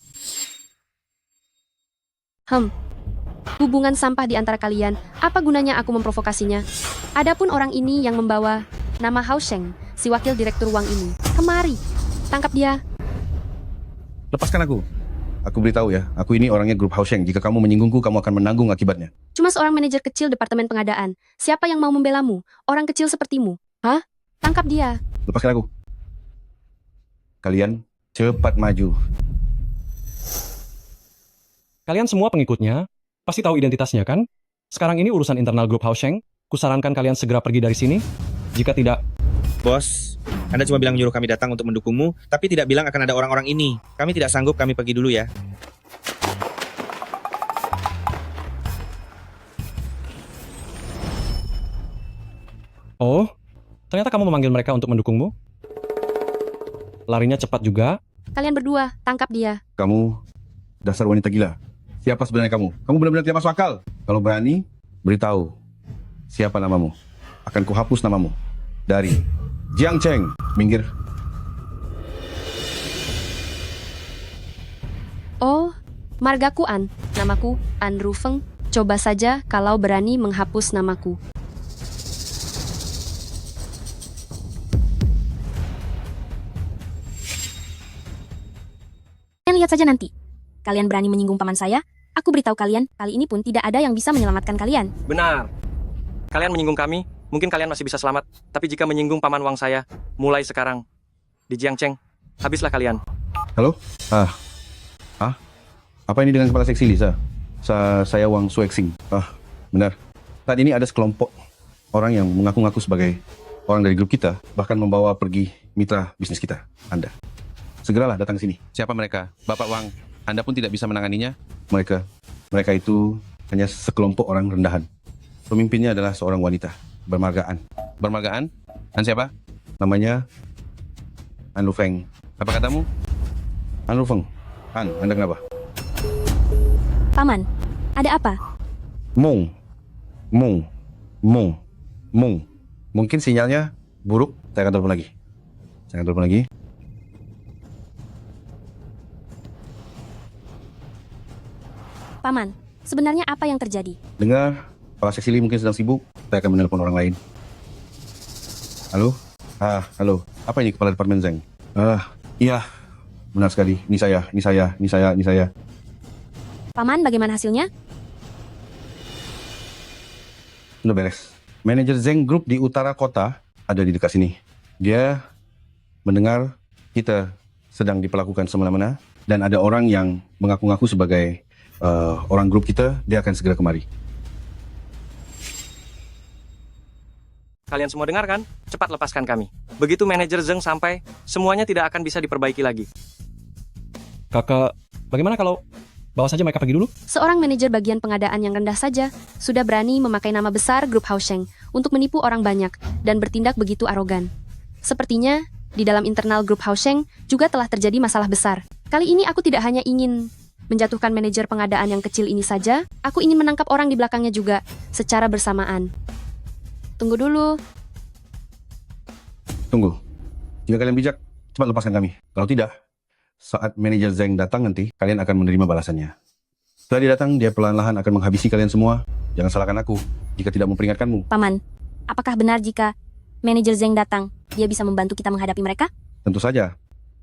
Hubungan sampah di antara kalian, apa gunanya aku memprovokasinya? Adapun orang ini yang membawa nama Hao Sheng, si wakil direktur uang ini. Kemari, tangkap dia. Lepaskan aku. Aku beritahu ya, aku ini orangnya grup Hausheng. Jika kamu menyinggungku, kamu akan menanggung akibatnya. Cuma seorang manajer kecil departemen pengadaan. Siapa yang mau membelamu? Orang kecil sepertimu. Hah? Tangkap dia. Lepaskan aku. Kalian cepat maju. Kalian semua pengikutnya pasti tahu identitasnya kan? Sekarang ini urusan internal grup Hausheng. Kusarankan kalian segera pergi dari sini. Jika tidak, Bos, Anda cuma bilang menyuruh kami datang untuk mendukungmu, tapi tidak bilang akan ada orang-orang ini. Kami tidak sanggup, kami pergi dulu ya. oh, ternyata kamu memanggil mereka untuk mendukungmu? Larinya cepat juga. Kalian berdua, tangkap dia. Kamu dasar wanita gila. Siapa sebenarnya kamu? Kamu benar-benar tidak masuk akal. Kalau berani, beritahu siapa namamu. Akan kuhapus namamu dari Jiang Cheng. Minggir. Oh, margaku An. Namaku An Rufeng. Coba saja kalau berani menghapus namaku. Kalian lihat saja nanti. Kalian berani menyinggung paman saya? Aku beritahu kalian, kali ini pun tidak ada yang bisa menyelamatkan kalian. Benar. Kalian menyinggung kami, mungkin kalian masih bisa selamat. Tapi jika menyinggung paman Wang saya, mulai sekarang, di Jiangcheng, habislah kalian. Halo? Apa ini dengan kepala seksi Lisa? Saya Wang Suexing. Benar. Saat ini ada sekelompok orang yang mengaku-ngaku sebagai orang dari grup kita, bahkan membawa pergi mitra bisnis kita, Anda. Segeralah datang ke sini. Siapa mereka? Bapak Wang, Anda pun tidak bisa menanganinya? Mereka itu hanya sekelompok orang rendahan. Pemimpinnya adalah seorang wanita, bermargaan. Bermargaan? An siapa? Namanya An Lufeng. Apa katamu? An Lufeng. Anda kenapa? Paman, ada apa? Mung. Mungkin sinyalnya buruk. Saya akan telepon lagi. Paman, sebenarnya apa yang terjadi? Dengar, Kepala seksi Li mungkin sedang sibuk. Saya akan menelpon orang lain. Halo? Halo. Apa ini kepala departemen Zeng? Iya. Benar sekali. Ini saya. Paman, bagaimana hasilnya? Sudah beres. Manajer Zeng Group di utara kota ada di dekat sini. Dia mendengar kita sedang diperlakukan semena-mena dan ada orang yang mengaku-ngaku sebagai orang grup kita. Dia akan segera kemari. Kalian semua dengar kan? Cepat lepaskan kami. Begitu manajer Zeng sampai, semuanya tidak akan bisa diperbaiki lagi. Kakak, bagaimana kalau bawa saja mereka pergi dulu? Seorang manajer bagian pengadaan yang rendah saja sudah berani memakai nama besar grup Hausheng untuk menipu orang banyak dan bertindak begitu arogan. Sepertinya, di dalam internal grup Hausheng juga telah terjadi masalah besar. Kali ini aku tidak hanya ingin menjatuhkan manajer pengadaan yang kecil ini saja, aku ingin menangkap orang di belakangnya juga, secara bersamaan. Tunggu dulu. Tunggu. Jika kalian bijak, cepat lepaskan kami. Kalau tidak, saat manajer Zeng datang nanti, kalian akan menerima balasannya. Setelah dia datang, dia perlahan-lahan akan menghabisi kalian semua. Jangan salahkan aku jika tidak memperingatkanmu. Paman, apakah benar jika manajer Zeng datang, dia bisa membantu kita menghadapi mereka? Tentu saja,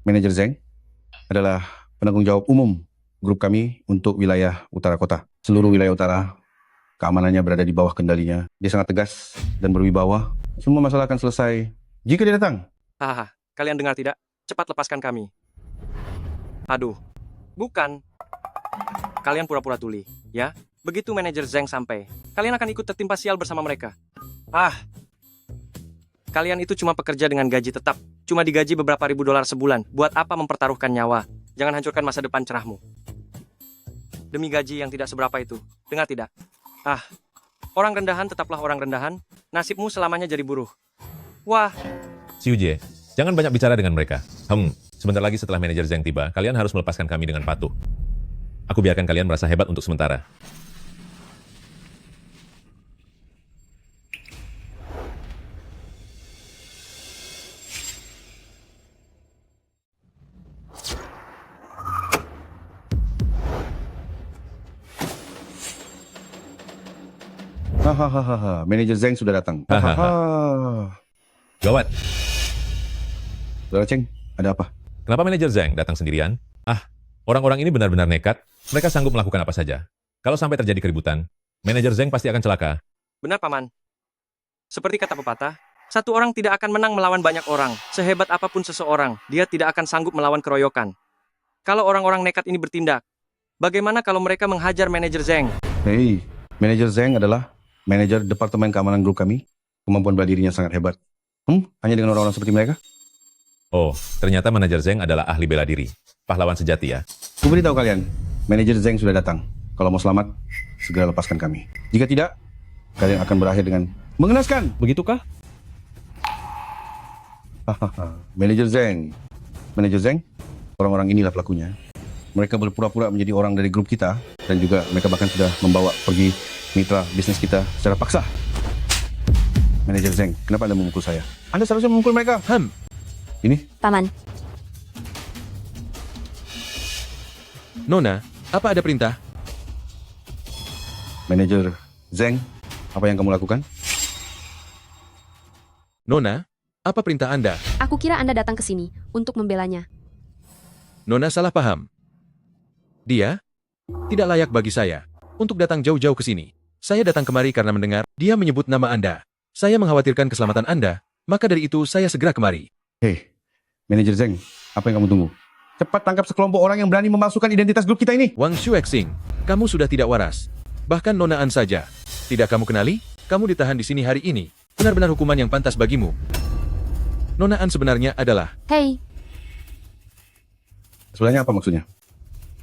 manajer Zeng adalah penanggung jawab umum grup kami untuk wilayah utara kota. Seluruh wilayah utara, keamanannya berada di bawah kendalinya. Dia sangat tegas dan berwibawa. Semua masalah akan selesai jika dia datang. Kalian dengar tidak? Cepat lepaskan kami. Aduh, bukan. Kalian pura-pura tuli, ya? Begitu manajer Zeng sampai, kalian akan ikut tertimpa sial bersama mereka. Kalian itu cuma pekerja dengan gaji tetap. Cuma digaji beberapa ribu dolar sebulan. Buat apa mempertaruhkan nyawa? Jangan hancurkan masa depan cerahmu. Demi gaji yang tidak seberapa itu. Dengar tidak? Orang rendahan tetaplah orang rendahan. Nasibmu selamanya jadi buruh. Wah. Xiuje, jangan banyak bicara dengan mereka. Sebentar lagi setelah manajer Zeng tiba, kalian harus melepaskan kami dengan patuh. Aku biarkan kalian merasa hebat untuk sementara. Hahaha, manajer Zeng sudah datang. Hahaha. Gawat. Saudara Cheng, ada apa? Kenapa manajer Zeng datang sendirian? Orang-orang ini benar-benar nekat. Mereka sanggup melakukan apa saja. Kalau sampai terjadi keributan, manajer Zeng pasti akan celaka. Benar, Paman. Seperti kata pepatah, satu orang tidak akan menang melawan banyak orang. Sehebat apapun seseorang, dia tidak akan sanggup melawan keroyokan. Kalau orang-orang nekat ini bertindak, bagaimana kalau mereka menghajar manajer Zeng? Hei, manajer Zeng adalah manajer Departemen Keamanan grup kami. Kemampuan bela dirinya sangat hebat. Hanya dengan orang-orang seperti mereka? Oh, ternyata manajer Zeng adalah ahli bela diri. Pahlawan sejati ya. Ku beritahu kalian, manajer Zeng sudah datang. Kalau mau selamat, segera lepaskan kami. Jika tidak, kalian akan berakhir dengan mengenaskan. Begitukah? Hahaha, manajer Zeng. Manajer Zeng, orang-orang inilah pelakunya. Mereka berpura-pura menjadi orang dari grup kita, dan juga mereka bahkan sudah membawa pergi mitra bisnis kita secara paksa. Manajer Zeng, kenapa Anda memukul saya? Anda seharusnya memukul mereka. Ini? Paman, Nona, apa ada perintah? Manajer Zeng, apa yang kamu lakukan? Nona, apa perintah Anda? aku kira Anda datang ke sini untuk membelanya. Nona salah paham. Dia tidak layak bagi saya untuk datang jauh-jauh ke sini. Saya datang kemari karena mendengar dia menyebut nama Anda. Saya mengkhawatirkan keselamatan Anda, maka dari itu saya segera kemari. Hei, manajer Zeng, apa yang kamu tunggu? Cepat tangkap sekelompok orang yang berani memalsukan identitas grup kita ini. Wang Shuexing, kamu sudah tidak waras. Bahkan Nona An saja. Tidak kamu kenali? Kamu ditahan di sini hari ini. Benar-benar hukuman yang pantas bagimu. Nona An sebenarnya adalah... Hei, Sebenarnya apa maksudnya?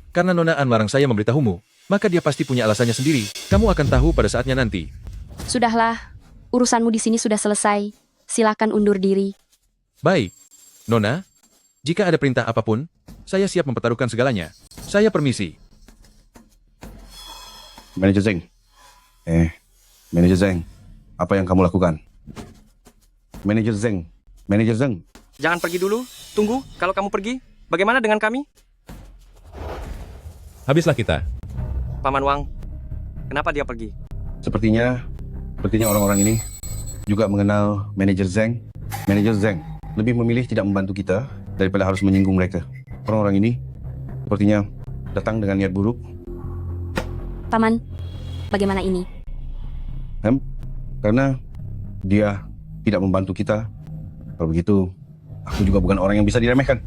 Karena Nona An larang saya memberitahumu, maka dia pasti punya alasannya sendiri. Kamu akan tahu pada saatnya nanti. sudahlah. Urusanmu di sini sudah selesai. Silakan undur diri. Baik. Nona, jika ada perintah apapun, saya siap mempertaruhkan segalanya. Saya permisi. Manajer Zeng. Manajer Zeng, apa yang kamu lakukan? Manajer Zeng. Manajer Zeng. Jangan pergi dulu. Tunggu, kalau kamu pergi, bagaimana dengan kami? Habislah kita. Paman Wang, kenapa dia pergi? Sepertinya orang-orang ini juga mengenal manajer Zeng. Manajer Zeng lebih memilih tidak membantu kita daripada harus menyinggung mereka. Orang-orang ini sepertinya datang dengan niat buruk. Paman, bagaimana ini? Karena dia tidak membantu kita. Kalau begitu, aku juga bukan orang yang bisa diremehkan.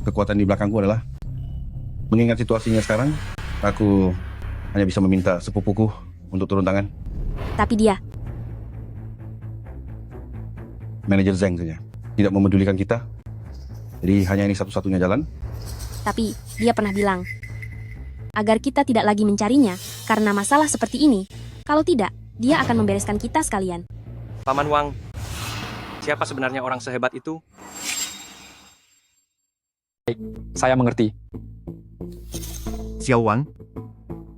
Kekuatan di belakangku adalah, mengingat situasinya sekarang, aku hanya bisa meminta sepupuku untuk turun tangan. Tapi dia, Manajer Zeng saja tidak memedulikan kita. Jadi hanya ini satu-satunya jalan. tapi dia pernah bilang, agar kita tidak lagi mencarinya karena masalah seperti ini. Kalau tidak, dia akan membereskan kita sekalian. Paman Wang, siapa sebenarnya orang sehebat itu? Saya mengerti. Xiao Wang,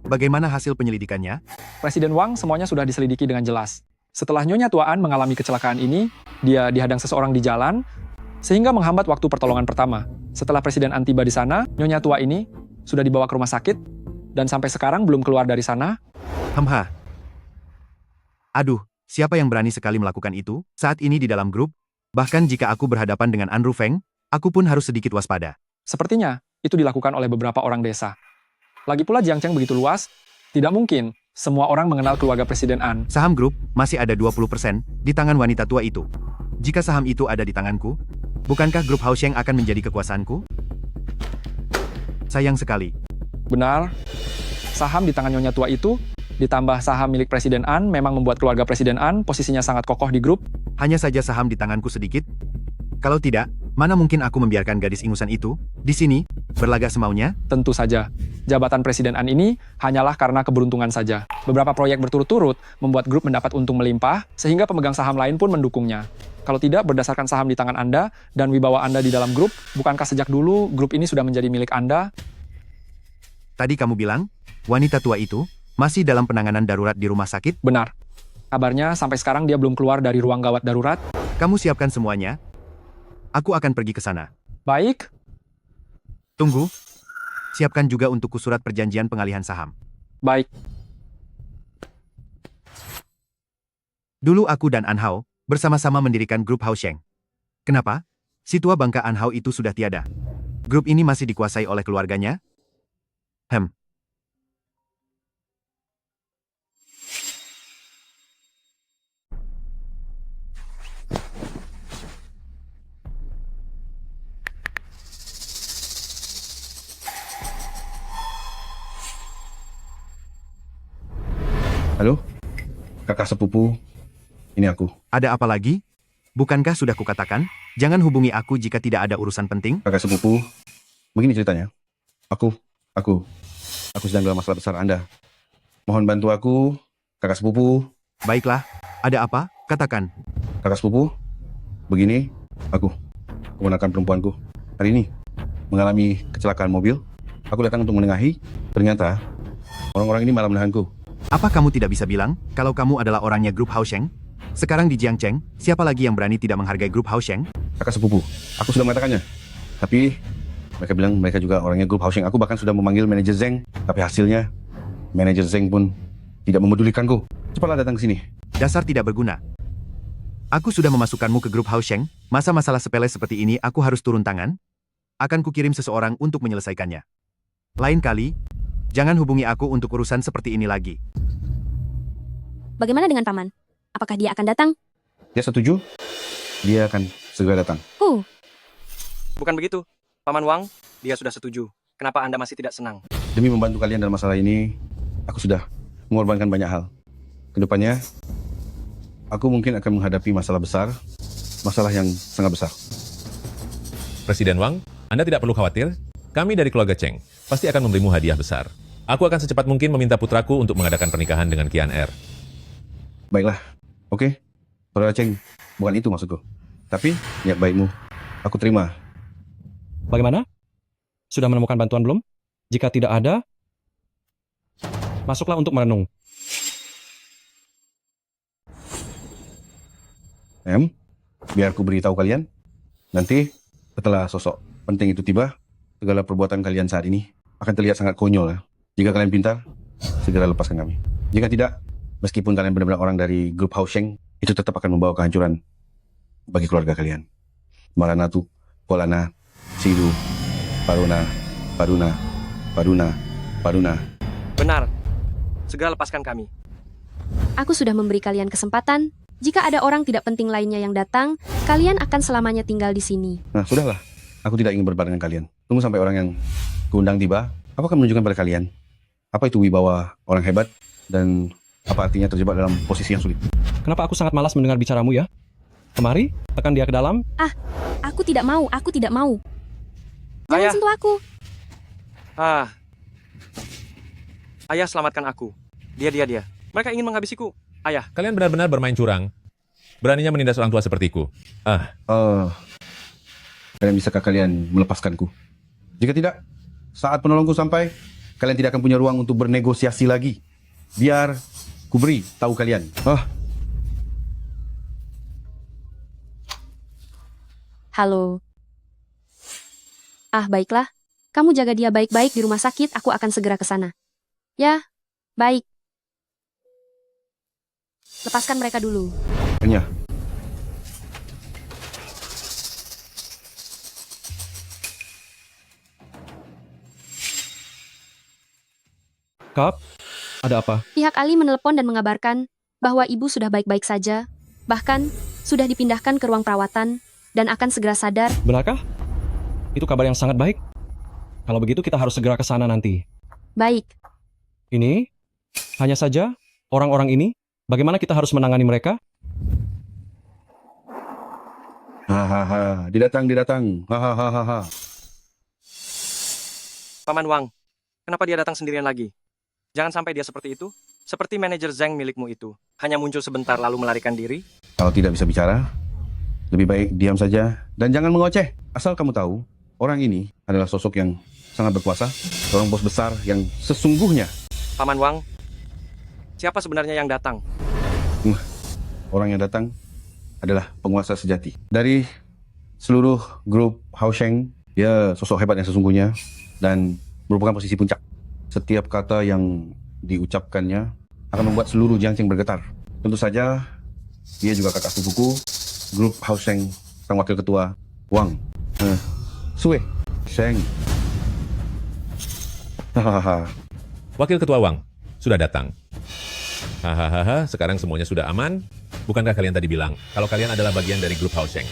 bagaimana hasil penyelidikannya? Presiden Wang semuanya sudah diselidiki dengan jelas. Setelah Nyonya Tuaan mengalami kecelakaan ini, dia dihadang seseorang di jalan, sehingga menghambat waktu pertolongan pertama. Setelah Presiden An tiba di sana, Nyonya Tua ini sudah dibawa ke rumah sakit, dan sampai sekarang belum keluar dari sana. Aduh, siapa yang berani sekali melakukan itu? Saat ini di dalam grup, bahkan jika aku berhadapan dengan Anru Feng, aku pun harus sedikit waspada. Sepertinya, itu dilakukan oleh beberapa orang desa. Lagi pula Jiangcheng begitu luas, tidak mungkin semua orang mengenal keluarga Presiden An. Saham grup masih ada 20% di tangan wanita tua itu. Jika saham itu ada di tanganku, bukankah grup Haosheng akan menjadi kekuasaanku? Sayang sekali. Benar, saham di tangan Nyonya Tua itu, ditambah saham milik Presiden An, memang membuat keluarga Presiden An posisinya sangat kokoh di grup. Hanya saja saham di tanganku sedikit. Kalau tidak, mana mungkin aku membiarkan gadis ingusan itu di sini berlagak semaunya? Tentu saja, jabatan Presiden An ini hanyalah karena keberuntungan saja. Beberapa proyek berturut-turut membuat grup mendapat untung melimpah, sehingga pemegang saham lain pun mendukungnya. Kalau tidak, berdasarkan saham di tangan Anda dan wibawa Anda di dalam grup, bukankah sejak dulu grup ini sudah menjadi milik Anda? Tadi kamu bilang, wanita tua itu masih dalam penanganan darurat di rumah sakit? Benar. Kabarnya sampai sekarang dia belum keluar dari ruang gawat darurat. Kamu siapkan semuanya? Aku akan pergi ke sana. Baik. Tunggu. Siapkan juga untukku surat perjanjian pengalihan saham. Baik. Dulu aku dan An Hao bersama-sama mendirikan grup Haosheng. Kenapa? Si tua bangka An Hao itu sudah tiada. Grup ini masih dikuasai oleh keluarganya? Halo? Kakak sepupu, ini aku. Ada apa lagi? Bukankah sudah kukatakan, jangan hubungi aku jika tidak ada urusan penting? Kakak sepupu, begini ceritanya. Aku sedang dalam masalah besar Anda. Mohon bantu aku, kakak sepupu. Baiklah, ada apa? Katakan. Kakak sepupu, begini, aku, keponakan perempuanku, hari ini mengalami kecelakaan mobil. Aku datang untuk menengahi, ternyata orang-orang ini malah menahanku. Apa kamu tidak bisa bilang, kalau kamu adalah orangnya grup Haosheng? Sekarang di Jiangcheng, siapa lagi yang berani tidak menghargai grup Haosheng? Kakak sepupu, aku sudah mengatakannya. Tapi mereka bilang mereka juga orangnya grup Haosheng. Aku bahkan sudah memanggil manajer Zeng, tapi hasilnya manajer Zeng pun tidak memedulikanku. Cepatlah datang ke sini. Dasar tidak berguna. Aku sudah memasukkanmu ke grup Haosheng, masa masalah sepele seperti ini aku harus turun tangan? Akan kukirim seseorang untuk menyelesaikannya. Lain kali, jangan hubungi aku untuk urusan seperti ini lagi. Bagaimana dengan Paman? Apakah dia akan datang? Dia setuju? Dia akan segera datang. Bukan begitu. Paman Wang, dia sudah setuju. Kenapa Anda masih tidak senang? Demi membantu kalian dalam masalah ini, aku sudah mengorbankan banyak hal. Kedepannya, aku mungkin akan menghadapi masalah besar, masalah yang sangat besar. Presiden Wang, Anda tidak perlu khawatir. Kami dari keluarga Cheng pasti akan memberimu hadiah besar. Aku akan secepat mungkin meminta putraku untuk mengadakan pernikahan dengan Kian Er. Baiklah, oke. Saudara Cheng, bukan itu maksudku. Tapi, niat baikmu, aku terima. Bagaimana? Sudah menemukan bantuan belum? Jika tidak ada, masuklah untuk merenung. Biar aku beritahu kalian. Nanti, setelah sosok penting itu tiba, segala perbuatan kalian saat ini akan terlihat sangat konyol. Ya. Jika kalian pintar, segera lepaskan kami. Jika tidak, meskipun kalian benar-benar orang dari grup Haosheng, itu tetap akan membawa kehancuran bagi keluarga kalian. Maranatu, Polana, Sidu, Paruna, Paruna, Paruna, Paruna. Benar. Segera lepaskan kami. Aku sudah memberi kalian kesempatan. Jika ada orang tidak penting lainnya yang datang, kalian akan selamanya tinggal di sini. Nah, sudahlah. Aku tidak ingin berdebat dengan kalian. Tunggu sampai orang yang kuundang tiba. Aku akan menunjukkan pada kalian apa itu wibawa orang hebat dan apa artinya terjebak dalam posisi yang sulit. Kenapa aku sangat malas mendengar bicaramu ya? Kemari, tekan dia ke dalam. Aku tidak mau, aku tidak mau. Jangan Ayah. sentuh aku. Ayah, selamatkan aku. Dia. Mereka ingin menghabisiku. Ayah. Kalian benar-benar bermain curang. Beraninya menindas orang tua sepertiku. Kalian bisakah kalian melepaskanku? Jika tidak, saat penolongku sampai, kalian tidak akan punya ruang untuk bernegosiasi lagi. Biar ku beri tahu kalian. Halo. Baiklah. Kamu jaga dia baik-baik di rumah sakit, aku akan segera ke sana. Ya, baik. Lepaskan mereka dulu. Hanya. Kap, ada apa? Pihak Ali menelepon dan mengabarkan bahwa ibu sudah baik-baik saja, bahkan sudah dipindahkan ke ruang perawatan dan akan segera sadar. Benarkah? Itu kabar yang sangat baik. Kalau begitu kita harus segera ke sana nanti. Baik. Ini, hanya saja, orang-orang ini, bagaimana kita harus menangani mereka? Didatang. Paman Wang, kenapa dia datang sendirian lagi? Jangan sampai dia seperti itu. Seperti manajer Zeng milikmu itu. Hanya muncul sebentar lalu melarikan diri. Kalau tidak bisa bicara, lebih baik diam saja dan jangan mengoceh. Asal kamu tahu, orang ini adalah sosok yang sangat berkuasa, seorang bos besar yang sesungguhnya. Paman Wang, siapa sebenarnya yang datang? Orang yang datang adalah penguasa sejati. Dari seluruh grup Haosheng, dia sosok hebat yang sesungguhnya dan merupakan posisi puncak. Setiap kata yang diucapkannya akan membuat seluruh Jiangcheng bergetar. Tentu saja, Dia juga kakak sepupuku, grup Hausheng, sang wakil ketua, Wang. Sue, Sheng. Hahaha. Wakil Ketua Wang, sudah datang. Hahaha, sekarang semuanya sudah aman. Bukankah kalian tadi bilang kalau kalian adalah bagian dari grup Hausheng?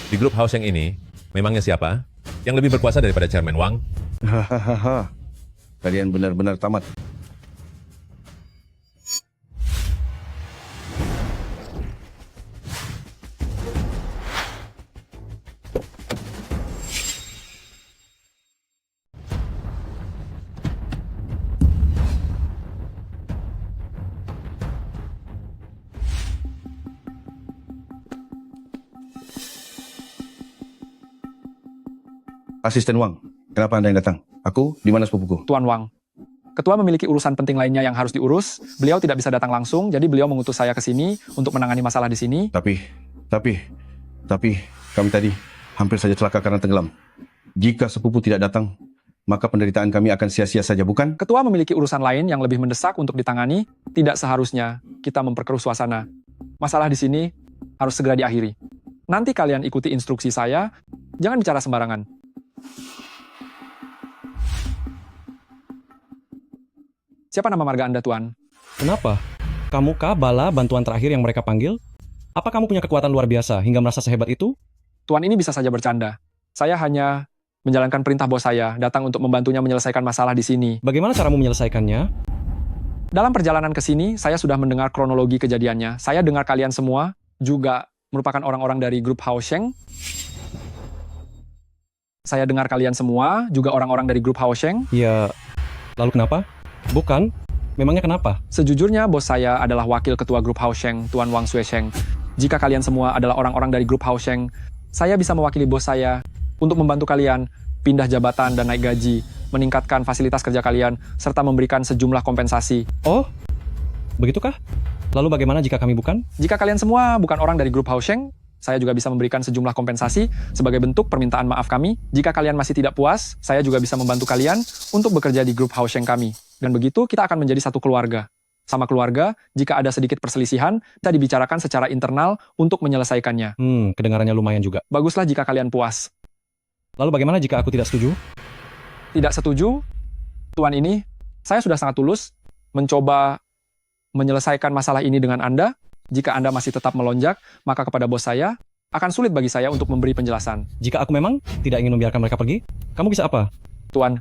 Di grup Hausheng ini, memangnya siapa yang lebih berkuasa daripada Chairman Wang? Hahaha. Kalian benar-benar tamat. Asisten Wang, kenapa Anda yang datang? Aku, di mana sepupuku? Tuan Wang, Ketua memiliki urusan penting lainnya yang harus diurus. Beliau tidak bisa datang langsung, jadi beliau mengutus saya ke sini untuk menangani masalah di sini. Tapi, kami tadi hampir saja celaka karena tenggelam. Jika sepupu tidak datang, maka penderitaan kami akan sia-sia saja, bukan? Ketua memiliki urusan lain yang lebih mendesak untuk ditangani. Tidak seharusnya kita memperkeruh suasana. Masalah di sini harus segera diakhiri. Nanti kalian ikuti instruksi saya, jangan bicara sembarangan. Siapa nama marga Anda, Tuan? Kenapa? Kamu kah bala bantuan terakhir yang mereka panggil? Apa kamu punya kekuatan luar biasa hingga merasa sehebat itu? Tuan ini bisa saja bercanda. Saya hanya menjalankan perintah bos saya, datang untuk membantunya menyelesaikan masalah di sini. Bagaimana caramu menyelesaikannya? Dalam perjalanan ke sini, saya sudah mendengar kronologi kejadiannya. Saya dengar kalian semua juga merupakan orang-orang dari grup Hausheng. Saya dengar kalian semua juga orang-orang dari grup Hausheng. Ya, lalu kenapa? Bukan, memangnya kenapa? Sejujurnya, bos saya adalah wakil ketua grup Hausheng, Tuan Wang Suesheng. Jika kalian semua adalah orang-orang dari grup Hausheng, saya bisa mewakili bos saya untuk membantu kalian pindah jabatan dan naik gaji, meningkatkan fasilitas kerja kalian, serta memberikan sejumlah kompensasi. Oh, begitukah? Lalu bagaimana jika kami bukan? Jika kalian semua bukan orang dari grup Hausheng, saya juga bisa memberikan sejumlah kompensasi sebagai bentuk permintaan maaf kami. Jika kalian masih tidak puas, saya juga bisa membantu kalian untuk bekerja di grup Hausheng kami. Dan begitu kita akan menjadi satu keluarga. Sama keluarga, jika ada sedikit perselisihan, kita dibicarakan secara internal untuk menyelesaikannya. Kedengarannya lumayan juga. Baguslah jika kalian puas. Lalu bagaimana jika aku tidak setuju? Tidak setuju? Tuan ini, saya sudah sangat tulus mencoba menyelesaikan masalah ini dengan Anda. Jika Anda masih tetap melonjak, maka kepada bos saya, akan sulit bagi saya untuk memberi penjelasan. Jika aku memang tidak ingin membiarkan mereka pergi, kamu bisa apa? Tuan,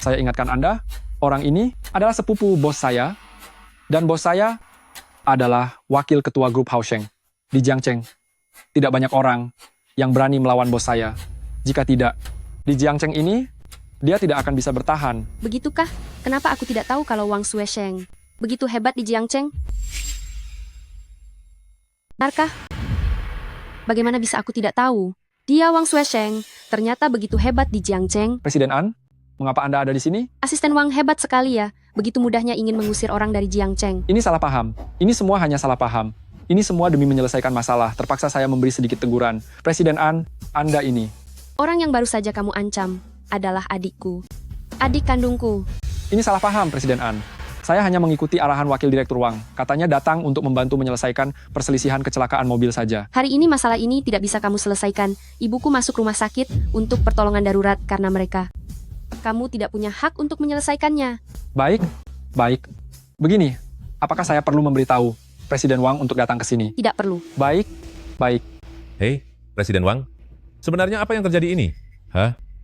saya ingatkan Anda, orang ini adalah sepupu bos saya, dan bos saya adalah wakil ketua grup Hausheng di Jiangcheng. Tidak banyak orang yang berani melawan bos saya. Jika tidak, di Jiangcheng ini, dia tidak akan bisa bertahan. Begitukah? Kenapa aku tidak tahu kalau Wang Suesheng begitu hebat di Jiangcheng? Benarkah? Bagaimana bisa aku tidak tahu? Dia Wang Suesheng, ternyata begitu hebat di Jiangcheng. Presiden An, mengapa Anda ada di sini? Asisten Wang hebat sekali ya, begitu mudahnya ingin mengusir orang dari Jiangcheng. Ini salah paham. Ini semua hanya salah paham. Ini semua demi menyelesaikan masalah. Terpaksa saya memberi sedikit teguran. Presiden An, Anda ini. Orang yang baru saja kamu ancam adalah adikku. Adik kandungku. Ini salah paham, Presiden An. Saya hanya mengikuti arahan Wakil Direktur Wang. Katanya datang untuk membantu menyelesaikan perselisihan kecelakaan mobil saja. Hari ini masalah ini tidak bisa kamu selesaikan. Ibuku masuk rumah sakit untuk pertolongan darurat karena mereka. Kamu tidak punya hak untuk menyelesaikannya. Baik. Begini, apakah saya perlu memberitahu Presiden Wang untuk datang ke sini? Tidak perlu. Baik. Hei, Presiden Wang. Sebenarnya apa yang terjadi ini?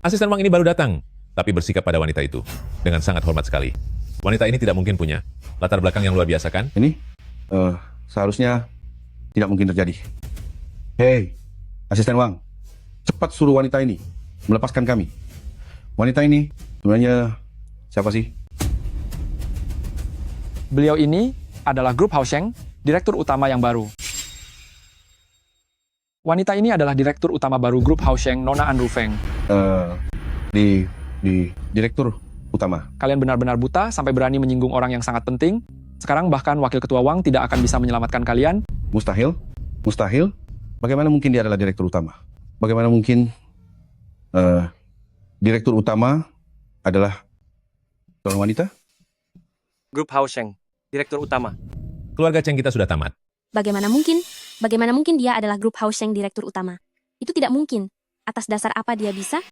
Asisten Wang ini baru datang, tapi bersikap pada wanita itu dengan sangat hormat sekali. Wanita ini tidak mungkin punya latar belakang yang luar biasa, kan? Ini seharusnya tidak mungkin terjadi. Hei, Asisten Wang, cepat suruh wanita ini melepaskan kami. Wanita ini sebenarnya siapa sih? Beliau ini adalah grup Hausheng, direktur utama yang baru. Wanita ini adalah direktur utama baru grup Hausheng, Nona An Rufeng. Di direktur utama. Kalian benar-benar buta sampai berani menyinggung orang yang sangat penting. Sekarang bahkan Wakil Ketua Wang tidak akan bisa menyelamatkan kalian. Mustahil? Bagaimana mungkin dia adalah direktur utama? Bagaimana mungkin direktur utama adalah seorang wanita? Grup Hausheng, direktur utama. Keluarga Cheng kita sudah tamat. Bagaimana mungkin? Bagaimana mungkin dia adalah grup Hausheng direktur utama? Itu tidak mungkin. Atas dasar apa dia bisa?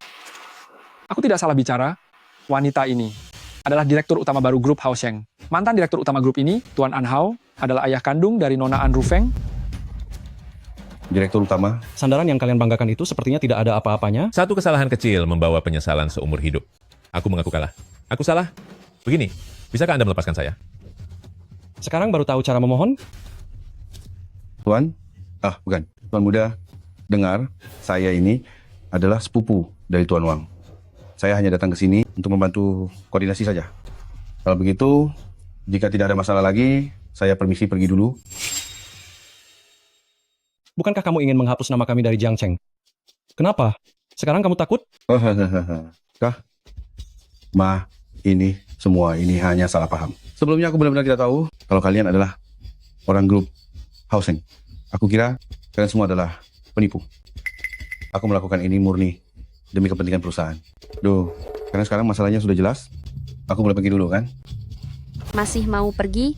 Aku tidak salah bicara. Wanita ini adalah direktur utama baru grup Hausheng. Mantan direktur utama grup ini, Tuan An Hao, adalah ayah kandung dari Nona An Rufeng. Direktur utama. Sandaran yang kalian banggakan itu sepertinya tidak ada apa-apanya. Satu kesalahan kecil membawa penyesalan seumur hidup. Aku mengaku kalah. Aku salah. Begini, bisakah Anda melepaskan saya? Sekarang baru tahu cara memohon? Tuan? Bukan. Tuan muda, dengar, saya ini adalah sepupu dari Tuan Wang. Saya hanya datang ke sini untuk membantu koordinasi saja. Kalau begitu, jika tidak ada masalah lagi, saya permisi pergi dulu. Bukankah kamu ingin menghapus nama kami dari Jiangcheng? Kenapa? Sekarang kamu takut? Kah? Ma, ini semua ini hanya salah paham. Sebelumnya aku benar-benar tidak tahu kalau kalian adalah orang grup Hausheng. Aku kira kalian semua adalah penipu. Aku melakukan ini murni demi kepentingan perusahaan. Karena sekarang masalahnya sudah jelas, aku boleh pergi dulu kan? Masih mau pergi?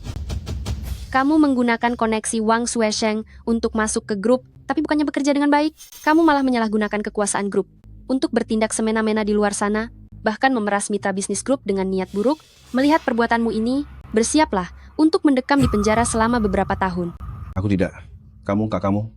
Kamu menggunakan koneksi Wang Shuesheng untuk masuk ke grup, tapi bukannya bekerja dengan baik. Kamu malah menyalahgunakan kekuasaan grup untuk bertindak semena-mena di luar sana, bahkan memeras mitra bisnis grup dengan niat buruk. Melihat perbuatanmu ini, bersiaplah untuk mendekam di penjara selama beberapa tahun. Aku tidak. Kamu, kak kamu.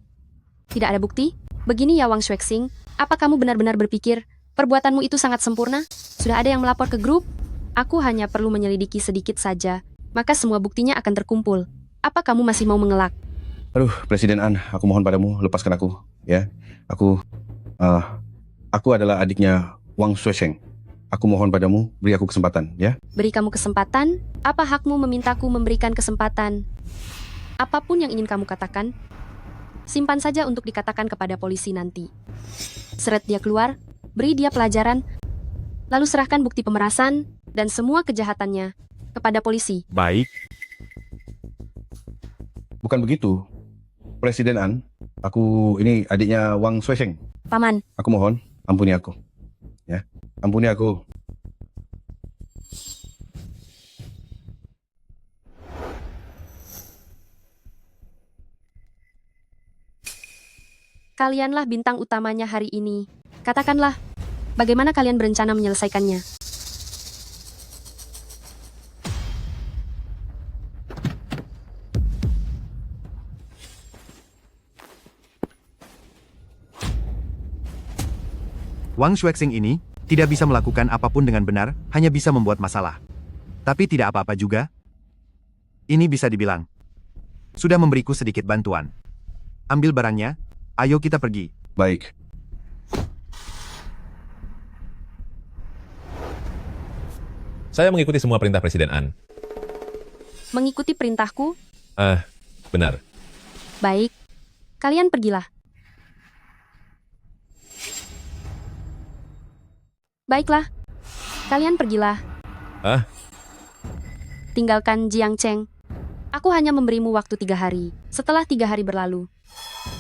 Tidak ada bukti? Begini ya Wang Shuexing, apa kamu benar-benar berpikir perbuatanmu itu sangat sempurna? Sudah ada yang melapor ke grup? Aku hanya perlu menyelidiki sedikit saja, maka semua buktinya akan terkumpul. Apa kamu masih mau mengelak? Aduh, Presiden An, aku mohon padamu, lepaskan aku, ya. Aku adalah adiknya Wang Shuesheng. Aku mohon padamu, beri aku kesempatan, ya. Beri kamu kesempatan? Apa hakmu memintaku memberikan kesempatan? Apapun yang ingin kamu katakan, simpan saja untuk dikatakan kepada polisi nanti. Seret dia keluar, beri dia pelajaran, lalu serahkan bukti pemerasan dan semua kejahatannya kepada polisi. Baik. Bukan begitu, Presiden An. Aku ini adiknya Wang Shuesheng. Paman. Aku mohon, ampuni aku. Ya, ampuni aku. Kalianlah bintang utamanya hari ini. Katakanlah, bagaimana kalian berencana menyelesaikannya? Wang Shuexing ini tidak bisa melakukan apapun dengan benar, hanya bisa membuat masalah. Tapi tidak apa-apa juga. Ini bisa dibilang. Sudah memberiku sedikit bantuan. Ambil barangnya, ayo kita pergi. Baik. Saya mengikuti semua perintah Presiden An. Mengikuti perintahku? Benar. Baik. Kalian pergilah. Baiklah. Kalian pergilah. Tinggalkan Jiangcheng. Aku hanya memberimu waktu 3 hari. Setelah 3 hari berlalu,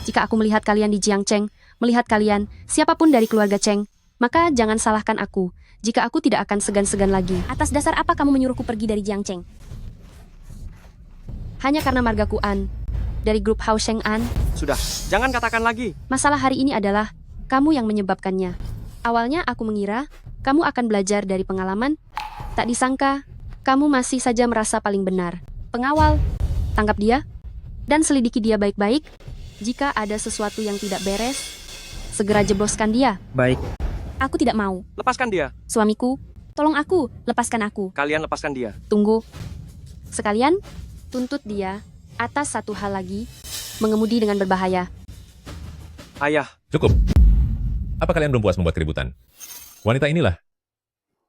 jika aku melihat kalian di Jiangcheng, melihat kalian, siapapun dari keluarga Cheng, maka jangan salahkan aku, jika aku tidak akan segan-segan lagi. Atas dasar apa kamu menyuruhku pergi dari Jiangcheng? Hanya karena margaku An, dari grup Hausheng An. Sudah, jangan katakan lagi. Masalah hari ini adalah kamu yang menyebabkannya. Awalnya aku mengira kamu akan belajar dari pengalaman. Tak disangka, kamu masih saja merasa paling benar. Pengawal, tangkap dia dan selidiki dia baik-baik. Jika ada sesuatu yang tidak beres, segera jebloskan dia. Baik. Aku tidak mau. Lepaskan dia. Suamiku, tolong aku, lepaskan aku. Kalian lepaskan dia. Tunggu. Sekalian, tuntut dia atas satu hal lagi, mengemudi dengan berbahaya. Ayah. Cukup. Apa kalian belum puas membuat keributan? Wanita inilah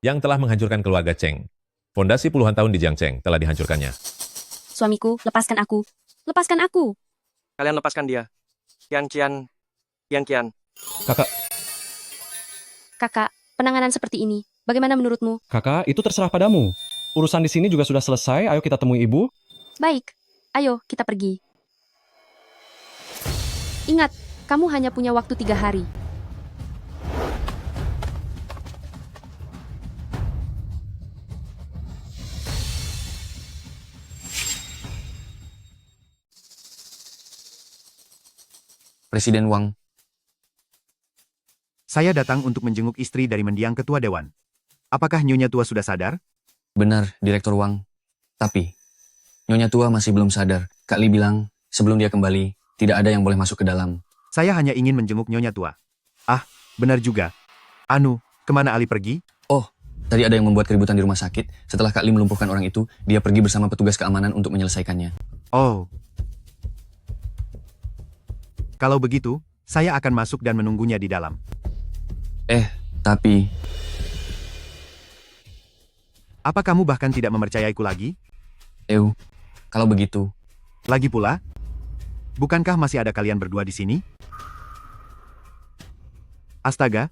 yang telah menghancurkan keluarga Cheng. Fondasi puluhan tahun di Jiangcheng telah dihancurkannya. Suamiku, lepaskan aku. Lepaskan aku. Kalian lepaskan dia. Yan Qian. Kakak, penanganan seperti ini, bagaimana menurutmu? Kakak, itu terserah padamu. Urusan di sini juga sudah selesai, ayo kita temui ibu. Baik, ayo kita pergi. Ingat, kamu hanya punya waktu 3 hari. Presiden Wang. Saya datang untuk menjenguk istri dari mendiang ketua dewan. Apakah Nyonya Tua sudah sadar? Benar, Direktur Wang. Tapi, Nyonya Tua masih belum sadar. Kak Li bilang, sebelum dia kembali, tidak ada yang boleh masuk ke dalam. Saya hanya ingin menjenguk Nyonya Tua. Ah, benar juga. Anu, kemana Ali pergi? Oh, tadi ada yang membuat keributan di rumah sakit. Setelah Kak Li melumpuhkan orang itu, dia pergi bersama petugas keamanan untuk menyelesaikannya. Oh. Kalau begitu, saya akan masuk dan menunggunya di dalam. Tapi... Apa kamu bahkan tidak mempercayaiku lagi? Kalau begitu. Lagi pula, bukankah masih ada kalian berdua di sini? Astaga,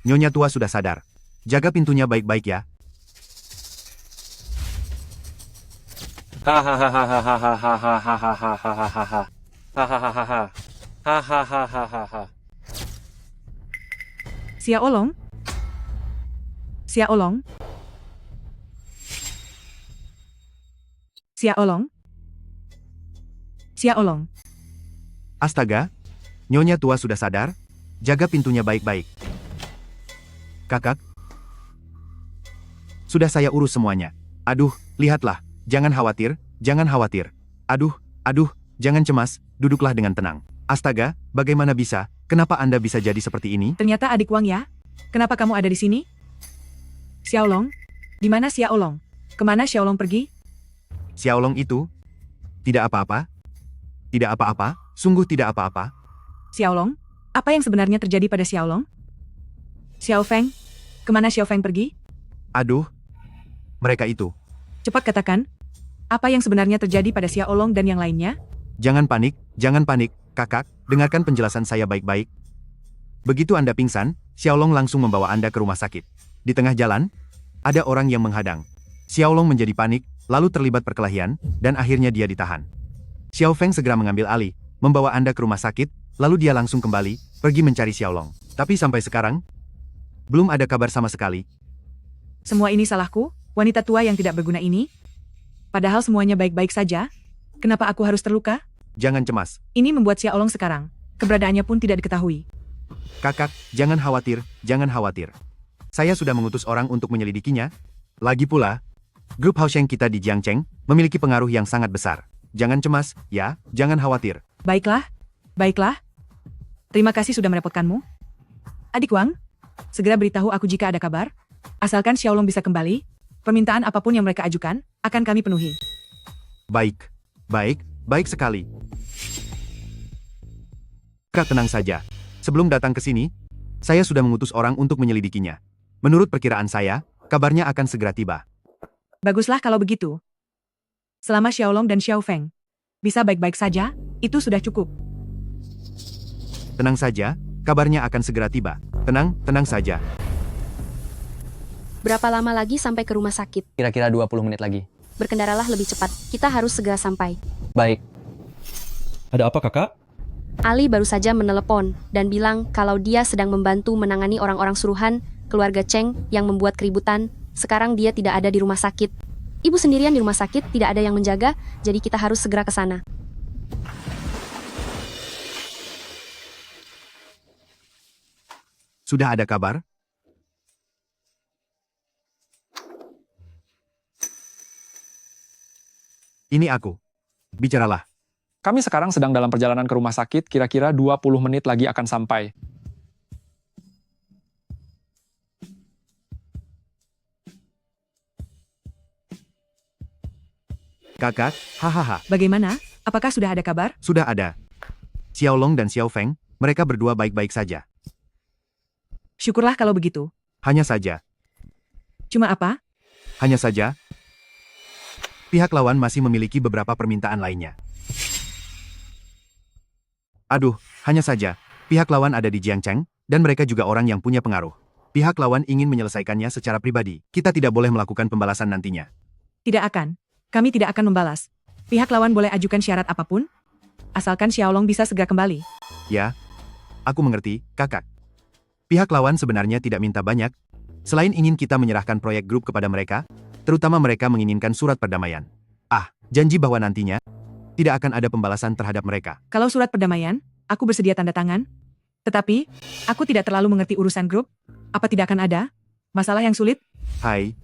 Nyonya Tua sudah sadar. Jaga pintunya baik-baik ya. Xia Olong? Xia Olong? Xia Olong? Xia Olong? Astaga, Nyonya Tua sudah sadar. Jaga pintunya baik-baik. Kakak, sudah saya urus semuanya. Aduh, lihatlah. Jangan khawatir, jangan khawatir. Aduh, jangan cemas, duduklah dengan tenang. Astaga, bagaimana bisa? Kenapa Anda bisa jadi seperti ini? Ternyata adik Wang ya? Kenapa kamu ada di sini? Xiaolong? Di mana Xiaolong? Kemana Xiaolong pergi? Xiaolong itu? Tidak apa-apa? Tidak apa-apa? Sungguh tidak apa-apa? Xiaolong? Apa yang sebenarnya terjadi pada Xiaolong? Xiao Feng? Kemana Xiao Feng pergi? Aduh, mereka itu. Cepat katakan. Apa yang sebenarnya terjadi pada Xiaolong dan yang lainnya? Jangan panik, kakak, dengarkan penjelasan saya baik-baik. Begitu Anda pingsan, Xiaolong langsung membawa Anda ke rumah sakit. Di tengah jalan, ada orang yang menghadang. Xiaolong menjadi panik, lalu terlibat perkelahian, dan akhirnya dia ditahan. Xiao Feng segera mengambil alih, membawa Anda ke rumah sakit, lalu dia langsung kembali, pergi mencari Xiaolong. Tapi sampai sekarang, belum ada kabar sama sekali. Semua ini salahku, wanita tua yang tidak berguna ini? Padahal semuanya baik-baik saja. Kenapa aku harus terluka? Jangan cemas. Ini membuat Xiaolong sekarang. Keberadaannya pun tidak diketahui. Kakak, jangan khawatir, jangan khawatir. Saya sudah mengutus orang untuk menyelidikinya. Lagi pula, grup Haosheng kita di Jiangcheng memiliki pengaruh yang sangat besar. Jangan cemas, ya, jangan khawatir. Baiklah, baiklah. Terima kasih sudah merepotkanmu. Adik Wang, segera beritahu aku jika ada kabar. Asalkan Xiaolong bisa kembali, permintaan apapun yang mereka ajukan, akan kami penuhi. Baik sekali. Kak, tenang saja. Sebelum datang ke sini, saya sudah mengutus orang untuk menyelidikinya. Menurut perkiraan saya, kabarnya akan segera tiba. Baguslah kalau begitu. Selama Xiaolong dan Xiao Feng bisa baik-baik saja, itu sudah cukup. Tenang saja, kabarnya akan segera tiba. Tenang saja. Berapa lama lagi sampai ke rumah sakit? Kira-kira 20 menit lagi. Berkendaralah lebih cepat. Kita harus segera sampai. Baik. Ada apa, Kakak? Ali baru saja menelepon dan bilang kalau dia sedang membantu menangani orang-orang suruhan keluarga Cheng yang membuat keributan. Sekarang dia tidak ada di rumah sakit. Ibu sendirian di rumah sakit, tidak ada yang menjaga, jadi kita harus segera ke sana. Sudah ada kabar? Ini aku. Bicaralah. Kami sekarang sedang dalam perjalanan ke rumah sakit, kira-kira 20 menit lagi akan sampai. Kakak, hahaha. Bagaimana? Apakah sudah ada kabar? Sudah ada. Xiaolong dan Xiao Feng, mereka berdua baik-baik saja. Syukurlah kalau begitu. Hanya saja. Cuma apa? Hanya saja. Pihak lawan masih memiliki beberapa permintaan lainnya. Aduh, hanya saja. Pihak lawan ada di Jiangcheng, dan mereka juga orang yang punya pengaruh. Pihak lawan ingin menyelesaikannya secara pribadi. Kita tidak boleh melakukan pembalasan nantinya. Tidak akan. Kami tidak akan membalas. Pihak lawan boleh ajukan syarat apapun, asalkan Xiaolong bisa segera kembali. Ya, aku mengerti, kakak. Pihak lawan sebenarnya tidak minta banyak, selain ingin kita menyerahkan proyek grup kepada mereka, terutama mereka menginginkan surat perdamaian. Janji bahwa nantinya, tidak akan ada pembalasan terhadap mereka. Kalau surat perdamaian, aku bersedia tanda tangan. Tetapi, aku tidak terlalu mengerti urusan grup. Apa tidak akan ada masalah yang sulit? Hai,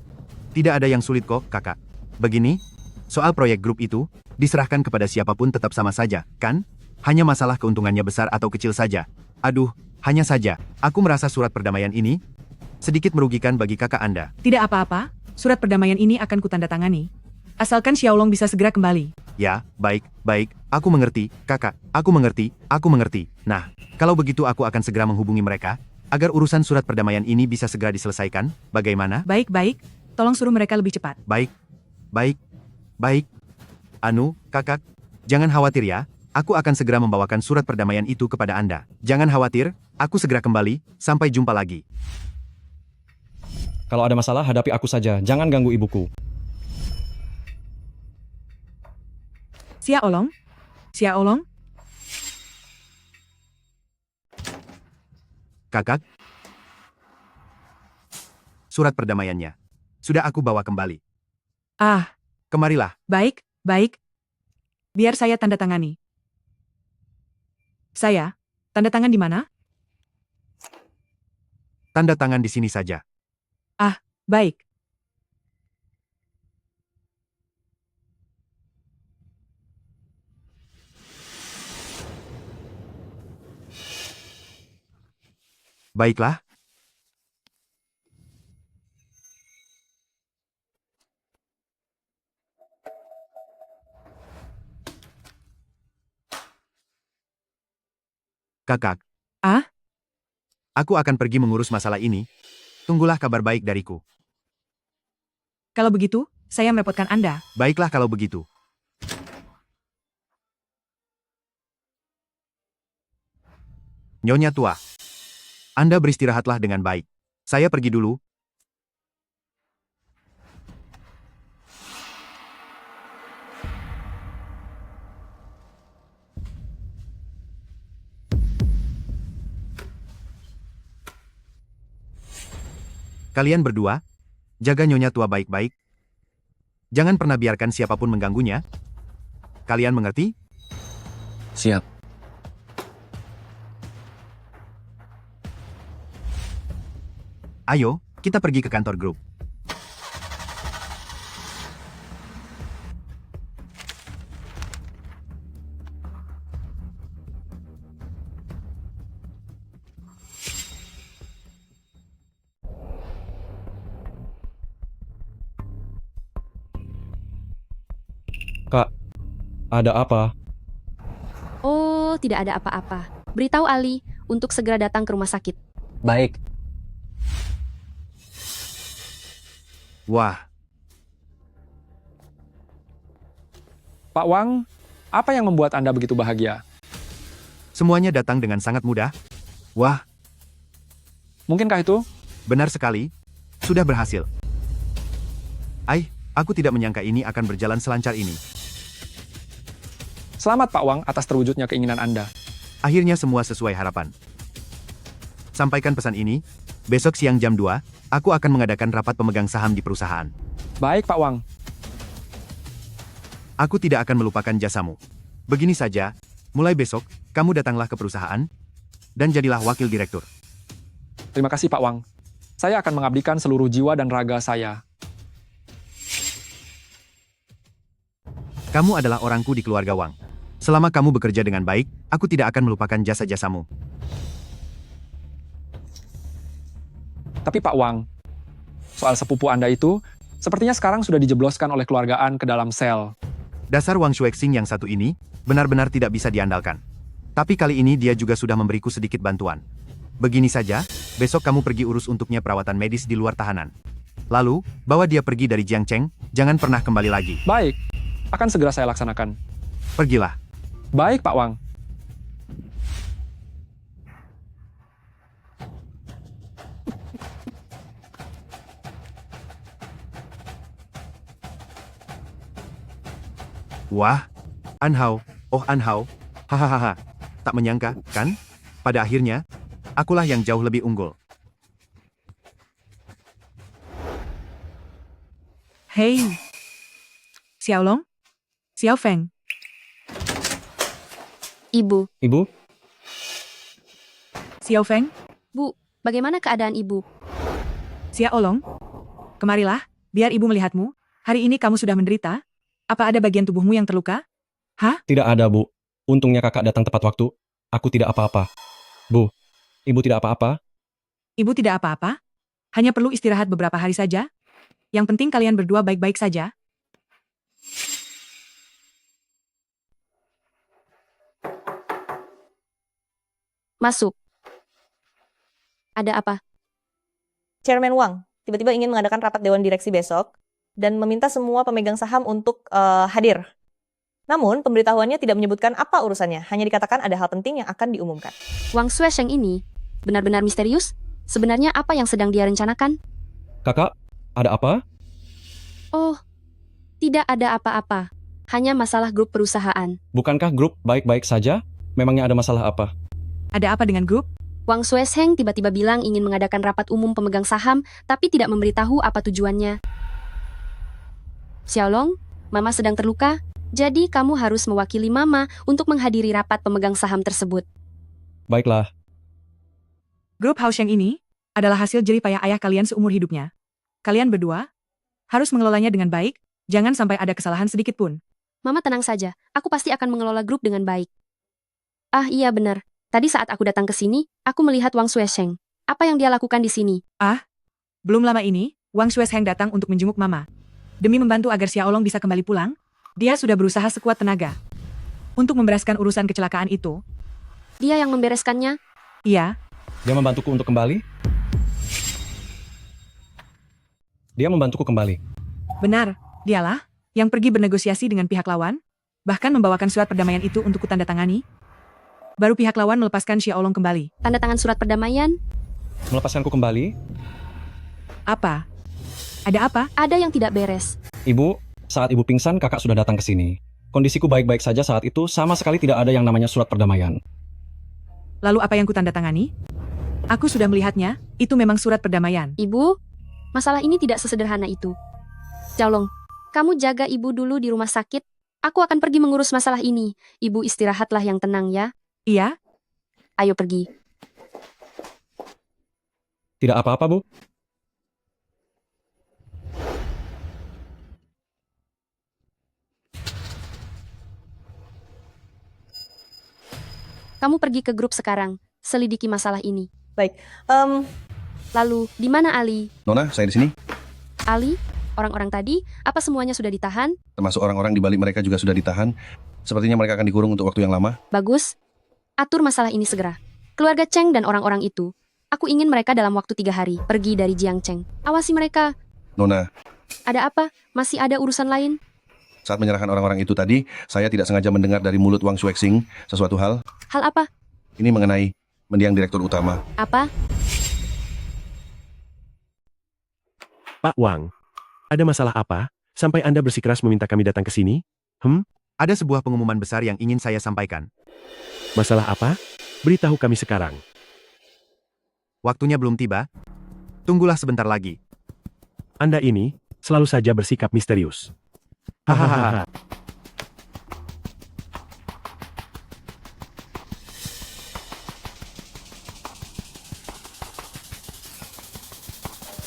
tidak ada yang sulit kok, kakak. Begini, soal proyek grup itu, diserahkan kepada siapapun tetap sama saja, kan? Hanya masalah keuntungannya besar atau kecil saja. Aduh, hanya saja, aku merasa surat perdamaian ini sedikit merugikan bagi kakak Anda. Tidak apa-apa, surat perdamaian ini akan kutandatangani. Asalkan Xiaolong bisa segera kembali. Ya, baik, aku mengerti, kakak, aku mengerti. Nah, kalau begitu aku akan segera menghubungi mereka, agar urusan surat perdamaian ini bisa segera diselesaikan, bagaimana? Baik, tolong suruh mereka lebih cepat. Baik. Anu, kakak, jangan khawatir ya, aku akan segera membawakan surat perdamaian itu kepada Anda. Jangan khawatir, aku segera kembali, sampai jumpa lagi. Kalau ada masalah, hadapi aku saja. Jangan ganggu ibuku. Xiaolong? Kakak, surat perdamaiannya sudah aku bawa kembali. Ah, Kemarilah. baik. Biar saya tanda tangani. Saya, tanda tangan di mana? Tanda tangan di sini saja. Ah, baik. Baiklah. Kakak. Ah? Aku akan pergi mengurus masalah ini. Tunggulah kabar baik dariku. Kalau begitu, saya merepotkan Anda. Baiklah kalau begitu. Nyonya tua. Anda beristirahatlah dengan baik. Saya pergi dulu. Kalian berdua, jaga Nyonya tua baik-baik. Jangan pernah biarkan siapapun mengganggunya. Kalian mengerti? Siap. Ayo, kita pergi ke kantor grup. Kak, ada apa? Oh, tidak ada apa-apa. Beritahu Ali untuk segera datang ke rumah sakit. Baik. Wah, Pak Wang, apa yang membuat Anda begitu bahagia? semuanya datang dengan sangat mudah. Wah, Mungkinkah itu? benar sekali. Sudah berhasil. Aku tidak menyangka ini akan berjalan selancar ini. Selamat Pak Wang atas terwujudnya keinginan Anda. Akhirnya semua sesuai harapan. Sampaikan pesan ini, besok siang jam 2, aku akan mengadakan rapat pemegang saham di perusahaan. Baik Pak Wang. Aku tidak akan melupakan jasamu. Begini saja, mulai besok, kamu datanglah ke perusahaan, dan jadilah wakil direktur. Terima kasih Pak Wang. Saya akan mengabdikan seluruh jiwa dan raga saya. Kamu adalah orangku di keluarga Wang. Selama kamu bekerja dengan baik, aku tidak akan melupakan jasa-jasamu. Tapi Pak Wang, soal sepupu Anda itu, sepertinya sekarang sudah dijebloskan oleh keluargaan ke dalam sel. Dasar Wang Shuexing yang satu ini, benar-benar tidak bisa diandalkan. Tapi kali ini dia juga sudah memberiku sedikit bantuan. Begini saja, besok kamu pergi urus untuknya perawatan medis di luar tahanan. Lalu, bawa dia pergi dari Jiangcheng, jangan pernah kembali lagi. Baik, akan segera saya laksanakan. Pergilah. Baik Pak Wang. Wah, Anhao, oh Anhao, hahaha, tak menyangka, kan? Pada akhirnya, akulah yang jauh lebih unggul. Hei. Xiaolong? Xiaofeng? Ibu, Ibu, Xiao Feng, Bu, bagaimana keadaan ibu? Xia Olong, kemarilah, biar ibu melihatmu. Hari ini kamu sudah menderita. Apa ada bagian tubuhmu yang terluka? Hah? Tidak ada, Bu. Untungnya kakak datang tepat waktu. Aku tidak apa-apa. Bu, ibu tidak apa-apa? Ibu tidak apa-apa. Hanya perlu istirahat beberapa hari saja. Yang penting kalian berdua baik-baik saja. Masuk. Ada apa? Chairman Wang tiba-tiba ingin mengadakan rapat Dewan Direksi besok dan meminta semua pemegang saham untuk hadir. Namun, pemberitahuannya tidak menyebutkan apa urusannya, hanya dikatakan ada hal penting yang akan diumumkan. Wang Xuesheng ini benar-benar misterius. Sebenarnya apa yang sedang dia rencanakan? Kakak, ada apa? Oh, tidak ada apa-apa. Hanya masalah grup perusahaan. Bukankah grup baik-baik saja? Memangnya ada masalah apa? Ada apa dengan grup? Wang Xuesheng tiba-tiba bilang ingin mengadakan rapat umum pemegang saham, tapi tidak memberitahu apa tujuannya. Xiaolong, Mama sedang terluka, jadi kamu harus mewakili Mama untuk menghadiri rapat pemegang saham tersebut. Baiklah. Grup Hausheng ini adalah hasil jerih payah ayah kalian seumur hidupnya. Kalian berdua harus mengelolanya dengan baik, jangan sampai ada kesalahan sedikit pun. Mama tenang saja, aku pasti akan mengelola grup dengan baik. Ah iya benar, tadi saat aku datang ke sini, aku melihat Wang Xuesheng. Apa yang dia lakukan di sini? Ah, belum lama ini, Wang Xuesheng datang untuk menjenguk Mama. Demi membantu agar Xiaolong bisa kembali pulang, dia sudah berusaha sekuat tenaga untuk membereskan urusan kecelakaan itu. Dia yang membereskannya? Iya. Dia membantuku untuk kembali? Dia membantuku kembali. Benar, dialah yang pergi bernegosiasi dengan pihak lawan, bahkan membawakan surat perdamaian itu untuk kutandatangani. Baru pihak lawan melepaskan Xiaolong kembali. Tanda tangan surat perdamaian? Melepaskanku kembali? Apa? Ada apa? Ada yang tidak beres. Ibu, saat ibu pingsan, kakak sudah datang ke sini. Kondisiku baik-baik saja saat itu, sama sekali tidak ada yang namanya surat perdamaian. Lalu apa yang kutandatangani? Aku sudah melihatnya, itu memang surat perdamaian. Ibu, masalah ini tidak sesederhana itu. Xiaolong, kamu jaga ibu dulu di rumah sakit. Aku akan pergi mengurus masalah ini. Ibu istirahatlah yang tenang ya. Iya. Ayo pergi. Tidak apa-apa, Bu. Kamu pergi ke grup sekarang, selidiki masalah ini. Baik. Lalu, di mana Ali? Nona, saya di sini. Ali? Orang-orang tadi, apa semuanya sudah ditahan? Termasuk orang-orang di balik mereka juga sudah ditahan. Sepertinya mereka akan dikurung untuk waktu yang lama. Bagus. Atur masalah ini segera. Keluarga Cheng dan orang-orang itu. Aku ingin mereka dalam waktu 3 hari pergi dari Jiangcheng. Awasi mereka. Nona, Ada apa? Masih ada urusan lain? saat menyerahkan orang-orang itu tadi, saya tidak sengaja mendengar dari mulut Wang Xuexing sesuatu hal. Hal apa? Ini mengenai mendiang direktur utama. Apa? Pak Wang, ada masalah apa? Sampai Anda bersikeras meminta kami datang ke sini? Ada sebuah pengumuman besar yang ingin saya sampaikan. Masalah apa? Beritahu kami sekarang. Waktunya belum tiba. Tunggulah sebentar lagi. Anda ini selalu saja bersikap misterius. Hahaha.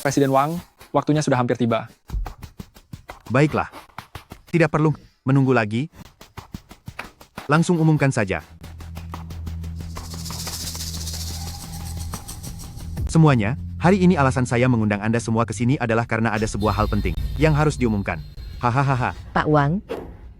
Presiden Wang, waktunya sudah hampir tiba. Baiklah. Tidak perlu menunggu lagi. Langsung umumkan saja. Semuanya, hari ini alasan saya mengundang Anda semua ke sini adalah karena ada sebuah hal penting yang harus diumumkan. Hahaha. Pak Wang,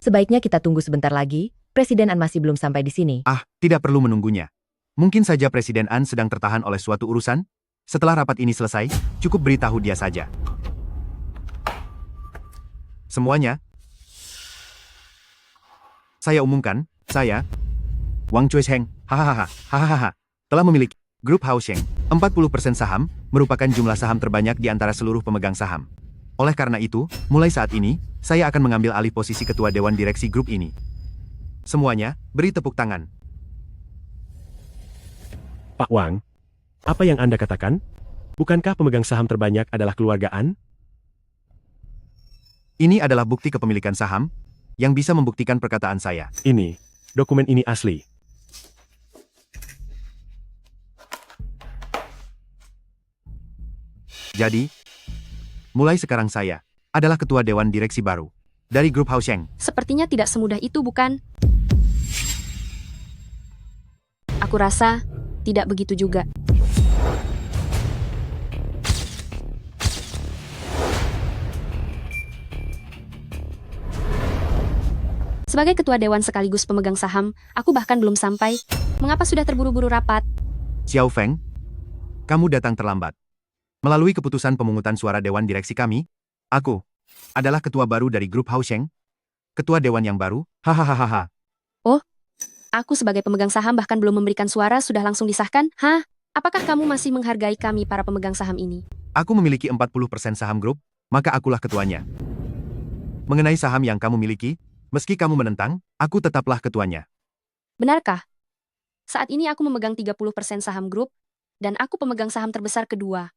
sebaiknya kita tunggu sebentar lagi. Presiden An masih belum sampai di sini. Ah, tidak perlu menunggunya. Mungkin saja Presiden An sedang tertahan oleh suatu urusan. Setelah rapat ini selesai, cukup beritahu dia saja. Semuanya, saya umumkan, saya, Wang Xuesheng, telah memiliki grup Hausheng. 40% saham merupakan jumlah saham terbanyak di antara seluruh pemegang saham. Oleh karena itu, mulai saat ini, saya akan mengambil alih posisi ketua Dewan Direksi grup ini. Semuanya, beri tepuk tangan. Pak Wang, apa yang Anda katakan? Bukankah pemegang saham terbanyak adalah keluarga An? Ini adalah bukti kepemilikan saham yang bisa membuktikan perkataan saya. Dokumen ini asli. Jadi, mulai sekarang saya adalah ketua Dewan Direksi baru dari grup Hausheng. Sepertinya tidak semudah itu, bukan? Aku rasa tidak begitu juga. Sebagai ketua dewan sekaligus pemegang saham, aku bahkan belum sampai. Mengapa sudah terburu-buru rapat? Xiao Feng, kamu datang terlambat. Melalui keputusan pemungutan suara Dewan Direksi kami, aku adalah ketua baru dari grup Hausheng. Ketua Dewan yang baru, hahaha. Oh, aku sebagai pemegang saham bahkan belum memberikan suara sudah langsung disahkan? Hah? Apakah kamu masih menghargai kami para pemegang saham ini? Aku memiliki 40% saham grup, maka akulah ketuanya. Mengenai saham yang kamu miliki, meski kamu menentang, aku tetaplah ketuanya. Benarkah? Saat ini aku memegang 30% saham grup, dan aku pemegang saham terbesar kedua.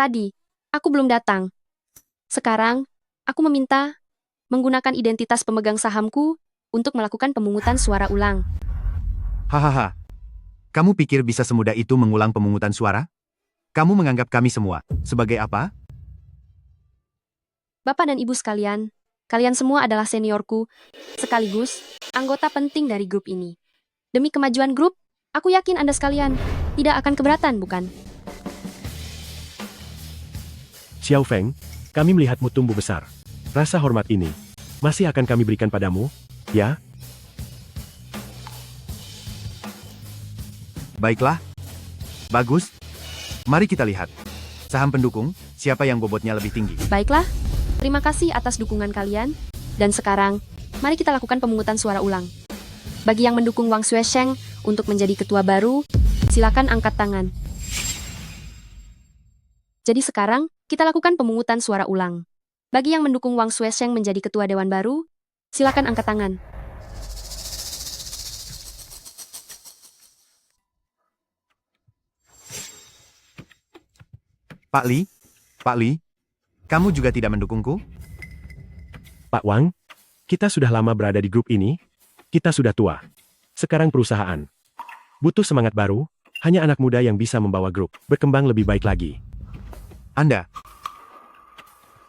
Tadi, aku belum datang. Sekarang, aku meminta menggunakan identitas pemegang sahamku untuk melakukan pemungutan suara ulang. Hahaha. Kamu pikir bisa semudah itu mengulang pemungutan suara? Kamu menganggap kami semua sebagai apa? Bapak dan Ibu sekalian, kalian semua adalah seniorku, sekaligus anggota penting dari grup ini. Demi kemajuan grup, aku yakin Anda sekalian tidak akan keberatan, bukan? Xiao Feng, kami melihatmu tumbuh besar. Rasa hormat ini masih akan kami berikan padamu, ya? Baiklah. Bagus. Mari kita lihat. Saham pendukung, siapa yang bobotnya lebih tinggi? Baiklah, terima kasih atas dukungan kalian. Dan sekarang, mari kita lakukan pemungutan suara ulang. Bagi yang mendukung Wang Xuesheng untuk menjadi ketua baru, silakan angkat tangan. Jadi sekarang, kita lakukan pemungutan suara ulang. Bagi yang mendukung Wang Xuesheng menjadi ketua dewan baru, silakan angkat tangan. Pak Li, kamu juga tidak mendukungku? Pak Wang, kita sudah lama berada di grup ini, kita sudah tua. Sekarang perusahaan butuh semangat baru, hanya anak muda yang bisa membawa grup berkembang lebih baik lagi.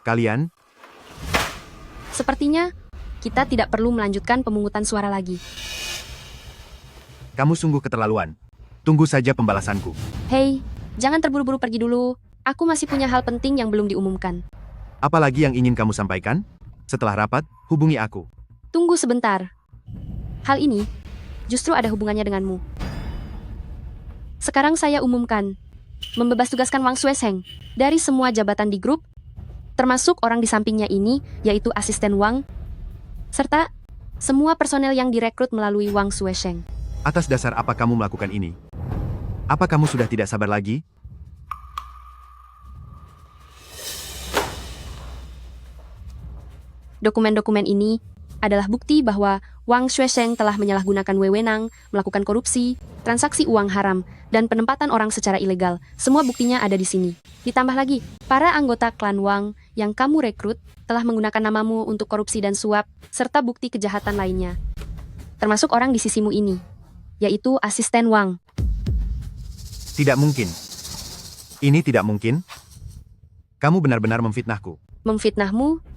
Kalian? Sepertinya, kita tidak perlu melanjutkan pemungutan suara lagi. Kamu sungguh keterlaluan. Tunggu saja pembalasanku. Hei, jangan terburu-buru pergi dulu. Aku masih punya hal penting yang belum diumumkan. Apalagi yang ingin kamu sampaikan? Setelah rapat, hubungi aku. Tunggu sebentar. Hal ini justru ada hubungannya denganmu. Sekarang saya umumkan, membebas tugaskan Wang Xuesheng dari semua jabatan di grup, termasuk orang di sampingnya ini, yaitu asisten Wang, serta semua personel yang direkrut melalui Wang Xuesheng. Atas dasar apa kamu melakukan ini? Apa kamu sudah tidak sabar lagi? Dokumen-dokumen ini adalah bukti bahwa Wang Xuesheng telah menyalahgunakan wewenang, melakukan korupsi, transaksi uang haram, dan penempatan orang secara ilegal. Semua buktinya ada di sini. Ditambah lagi, para anggota klan Wang yang kamu rekrut telah menggunakan namamu untuk korupsi dan suap, serta bukti kejahatan lainnya. Termasuk orang di sisimu ini, yaitu asisten Wang. Tidak mungkin. Ini tidak mungkin. Kamu benar-benar memfitnahku. Memfitnahmu?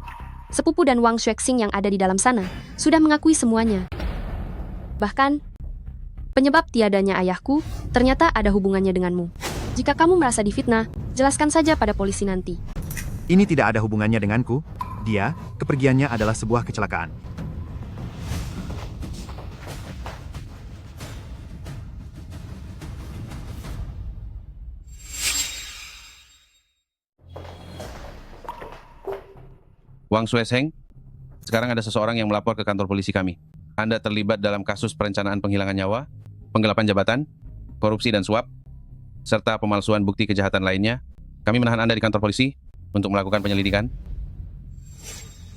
Sepupu dan Wang Xuexing yang ada di dalam sana sudah mengakui semuanya. Bahkan, penyebab tiadanya ayahku ternyata ada hubungannya denganmu. Jika kamu merasa difitnah, jelaskan saja pada polisi nanti. Ini tidak ada hubungannya denganku. Dia, kepergiannya adalah sebuah kecelakaan. Wang Xuesheng, sekarang ada seseorang yang melapor ke kantor polisi kami. Anda terlibat dalam kasus perencanaan penghilangan nyawa, penggelapan jabatan, korupsi dan suap, serta pemalsuan bukti kejahatan lainnya. Kami menahan Anda di kantor polisi untuk melakukan penyelidikan.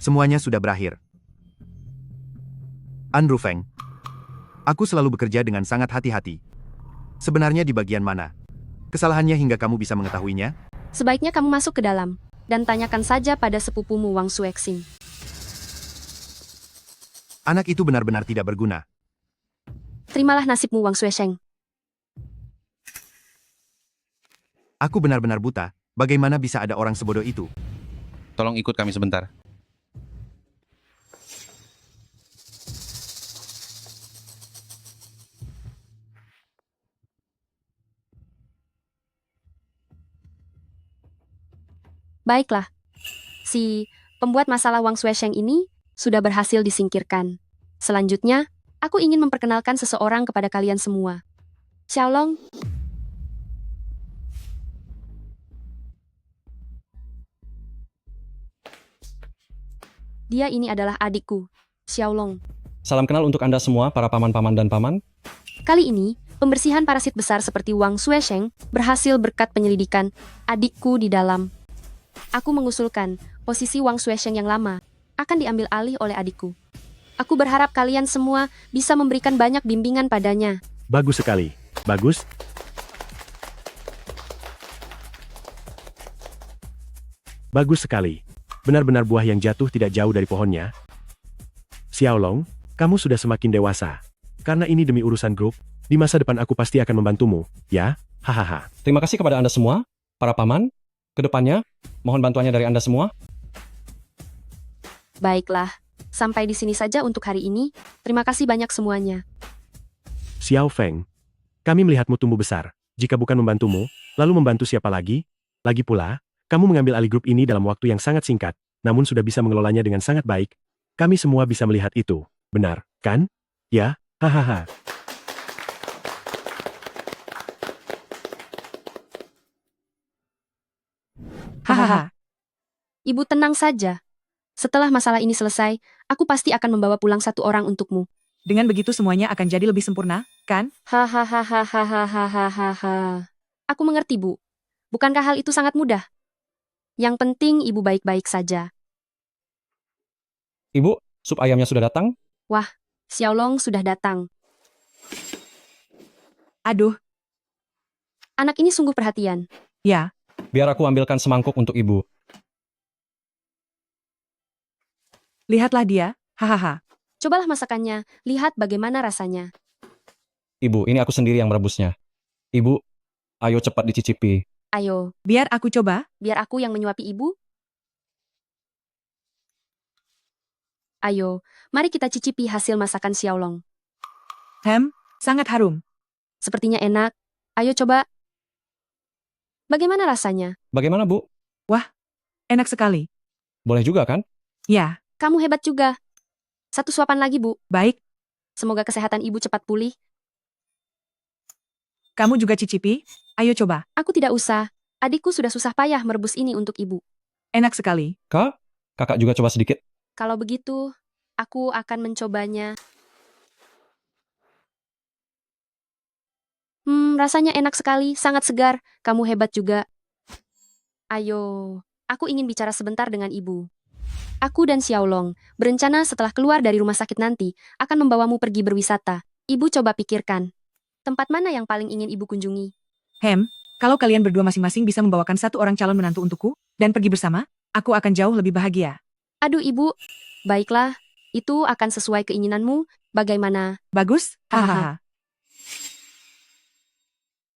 Semuanya sudah berakhir. Andrew Feng, aku selalu bekerja dengan sangat hati-hati. Sebenarnya di bagian mana kesalahannya hingga kamu bisa mengetahuinya? Sebaiknya kamu masuk ke dalam dan tanyakan saja pada sepupumu Wang Xuexing. Anak itu benar-benar tidak berguna. Terimalah nasibmu Wang Xuesheng. Aku benar-benar buta. Bagaimana bisa ada orang sebodoh itu? Tolong ikut kami sebentar. Baiklah. Si pembuat masalah Wang Xuesheng ini sudah berhasil disingkirkan. Selanjutnya, aku ingin memperkenalkan seseorang kepada kalian semua. Xiaolong, dia ini adalah adikku, Xiaolong. Salam kenal untuk Anda semua, para paman-paman dan paman. Kali ini, pembersihan parasit besar seperti Wang Xuesheng berhasil berkat penyelidikan adikku di dalam. Aku mengusulkan posisi Wang Xuesheng yang lama akan diambil alih oleh adikku. Aku berharap kalian semua bisa memberikan banyak bimbingan padanya. Bagus sekali. Bagus. Bagus sekali. Benar-benar buah yang jatuh tidak jauh dari pohonnya. Xiaolong, kamu sudah semakin dewasa. Karena ini demi urusan grup, di masa depan aku pasti akan membantumu, ya? Hahaha. Terima kasih kepada Anda semua, para paman. Kedepannya, mohon bantuannya dari Anda semua. Baiklah, sampai di sini saja untuk hari ini. Terima kasih banyak semuanya. Xiao Feng, kami melihatmu tumbuh besar. Jika bukan membantumu, lalu membantu siapa lagi? Lagi pula, kamu mengambil alih grup ini dalam waktu yang sangat singkat, namun sudah bisa mengelolanya dengan sangat baik. Kami semua bisa melihat itu. Benar, kan? Ya, hahaha. Hahaha. Ibu tenang saja. Setelah masalah ini selesai, aku pasti akan membawa pulang satu orang untukmu. Dengan begitu semuanya akan jadi lebih sempurna, kan? Hahaha. Aku mengerti, Bu. Bukankah hal itu sangat mudah? Yang penting ibu baik-baik saja. Ibu, sup ayamnya sudah datang? Wah, Xiaolong sudah datang. Aduh. Anak ini sungguh perhatian. Ya. Biar aku ambilkan semangkuk untuk ibu. Lihatlah dia, hahaha. Cobalah masakannya, lihat bagaimana rasanya. Ibu, ini aku sendiri yang merebusnya. Ibu, ayo cepat dicicipi. Ayo. Biar aku coba. Biar aku yang menyuapi ibu. Ayo, mari kita cicipi hasil masakan Xiaolong. Sangat harum. Sepertinya enak. Ayo coba. Bagaimana rasanya? Bagaimana, Bu? Wah, enak sekali. Boleh juga, kan? Ya. Kamu hebat juga. Satu suapan lagi, Bu. Baik. Semoga kesehatan ibu cepat pulih. Kamu juga cicipi? Ayo coba. Aku tidak usah. Adikku sudah susah payah merebus ini untuk ibu. Enak sekali. Kak, kakak juga coba sedikit. Kalau begitu, aku akan mencobanya. Rasanya enak sekali, sangat segar. Kamu hebat juga. Ayo, aku ingin bicara sebentar dengan ibu. Aku dan Xiaolong berencana setelah keluar dari rumah sakit nanti akan membawamu pergi berwisata. Ibu coba pikirkan. Tempat mana yang paling ingin ibu kunjungi? Kalau kalian berdua masing-masing bisa membawakan satu orang calon menantu untukku, dan pergi bersama, aku akan jauh lebih bahagia. Aduh ibu, baiklah, itu akan sesuai keinginanmu, bagaimana? Bagus, hahaha.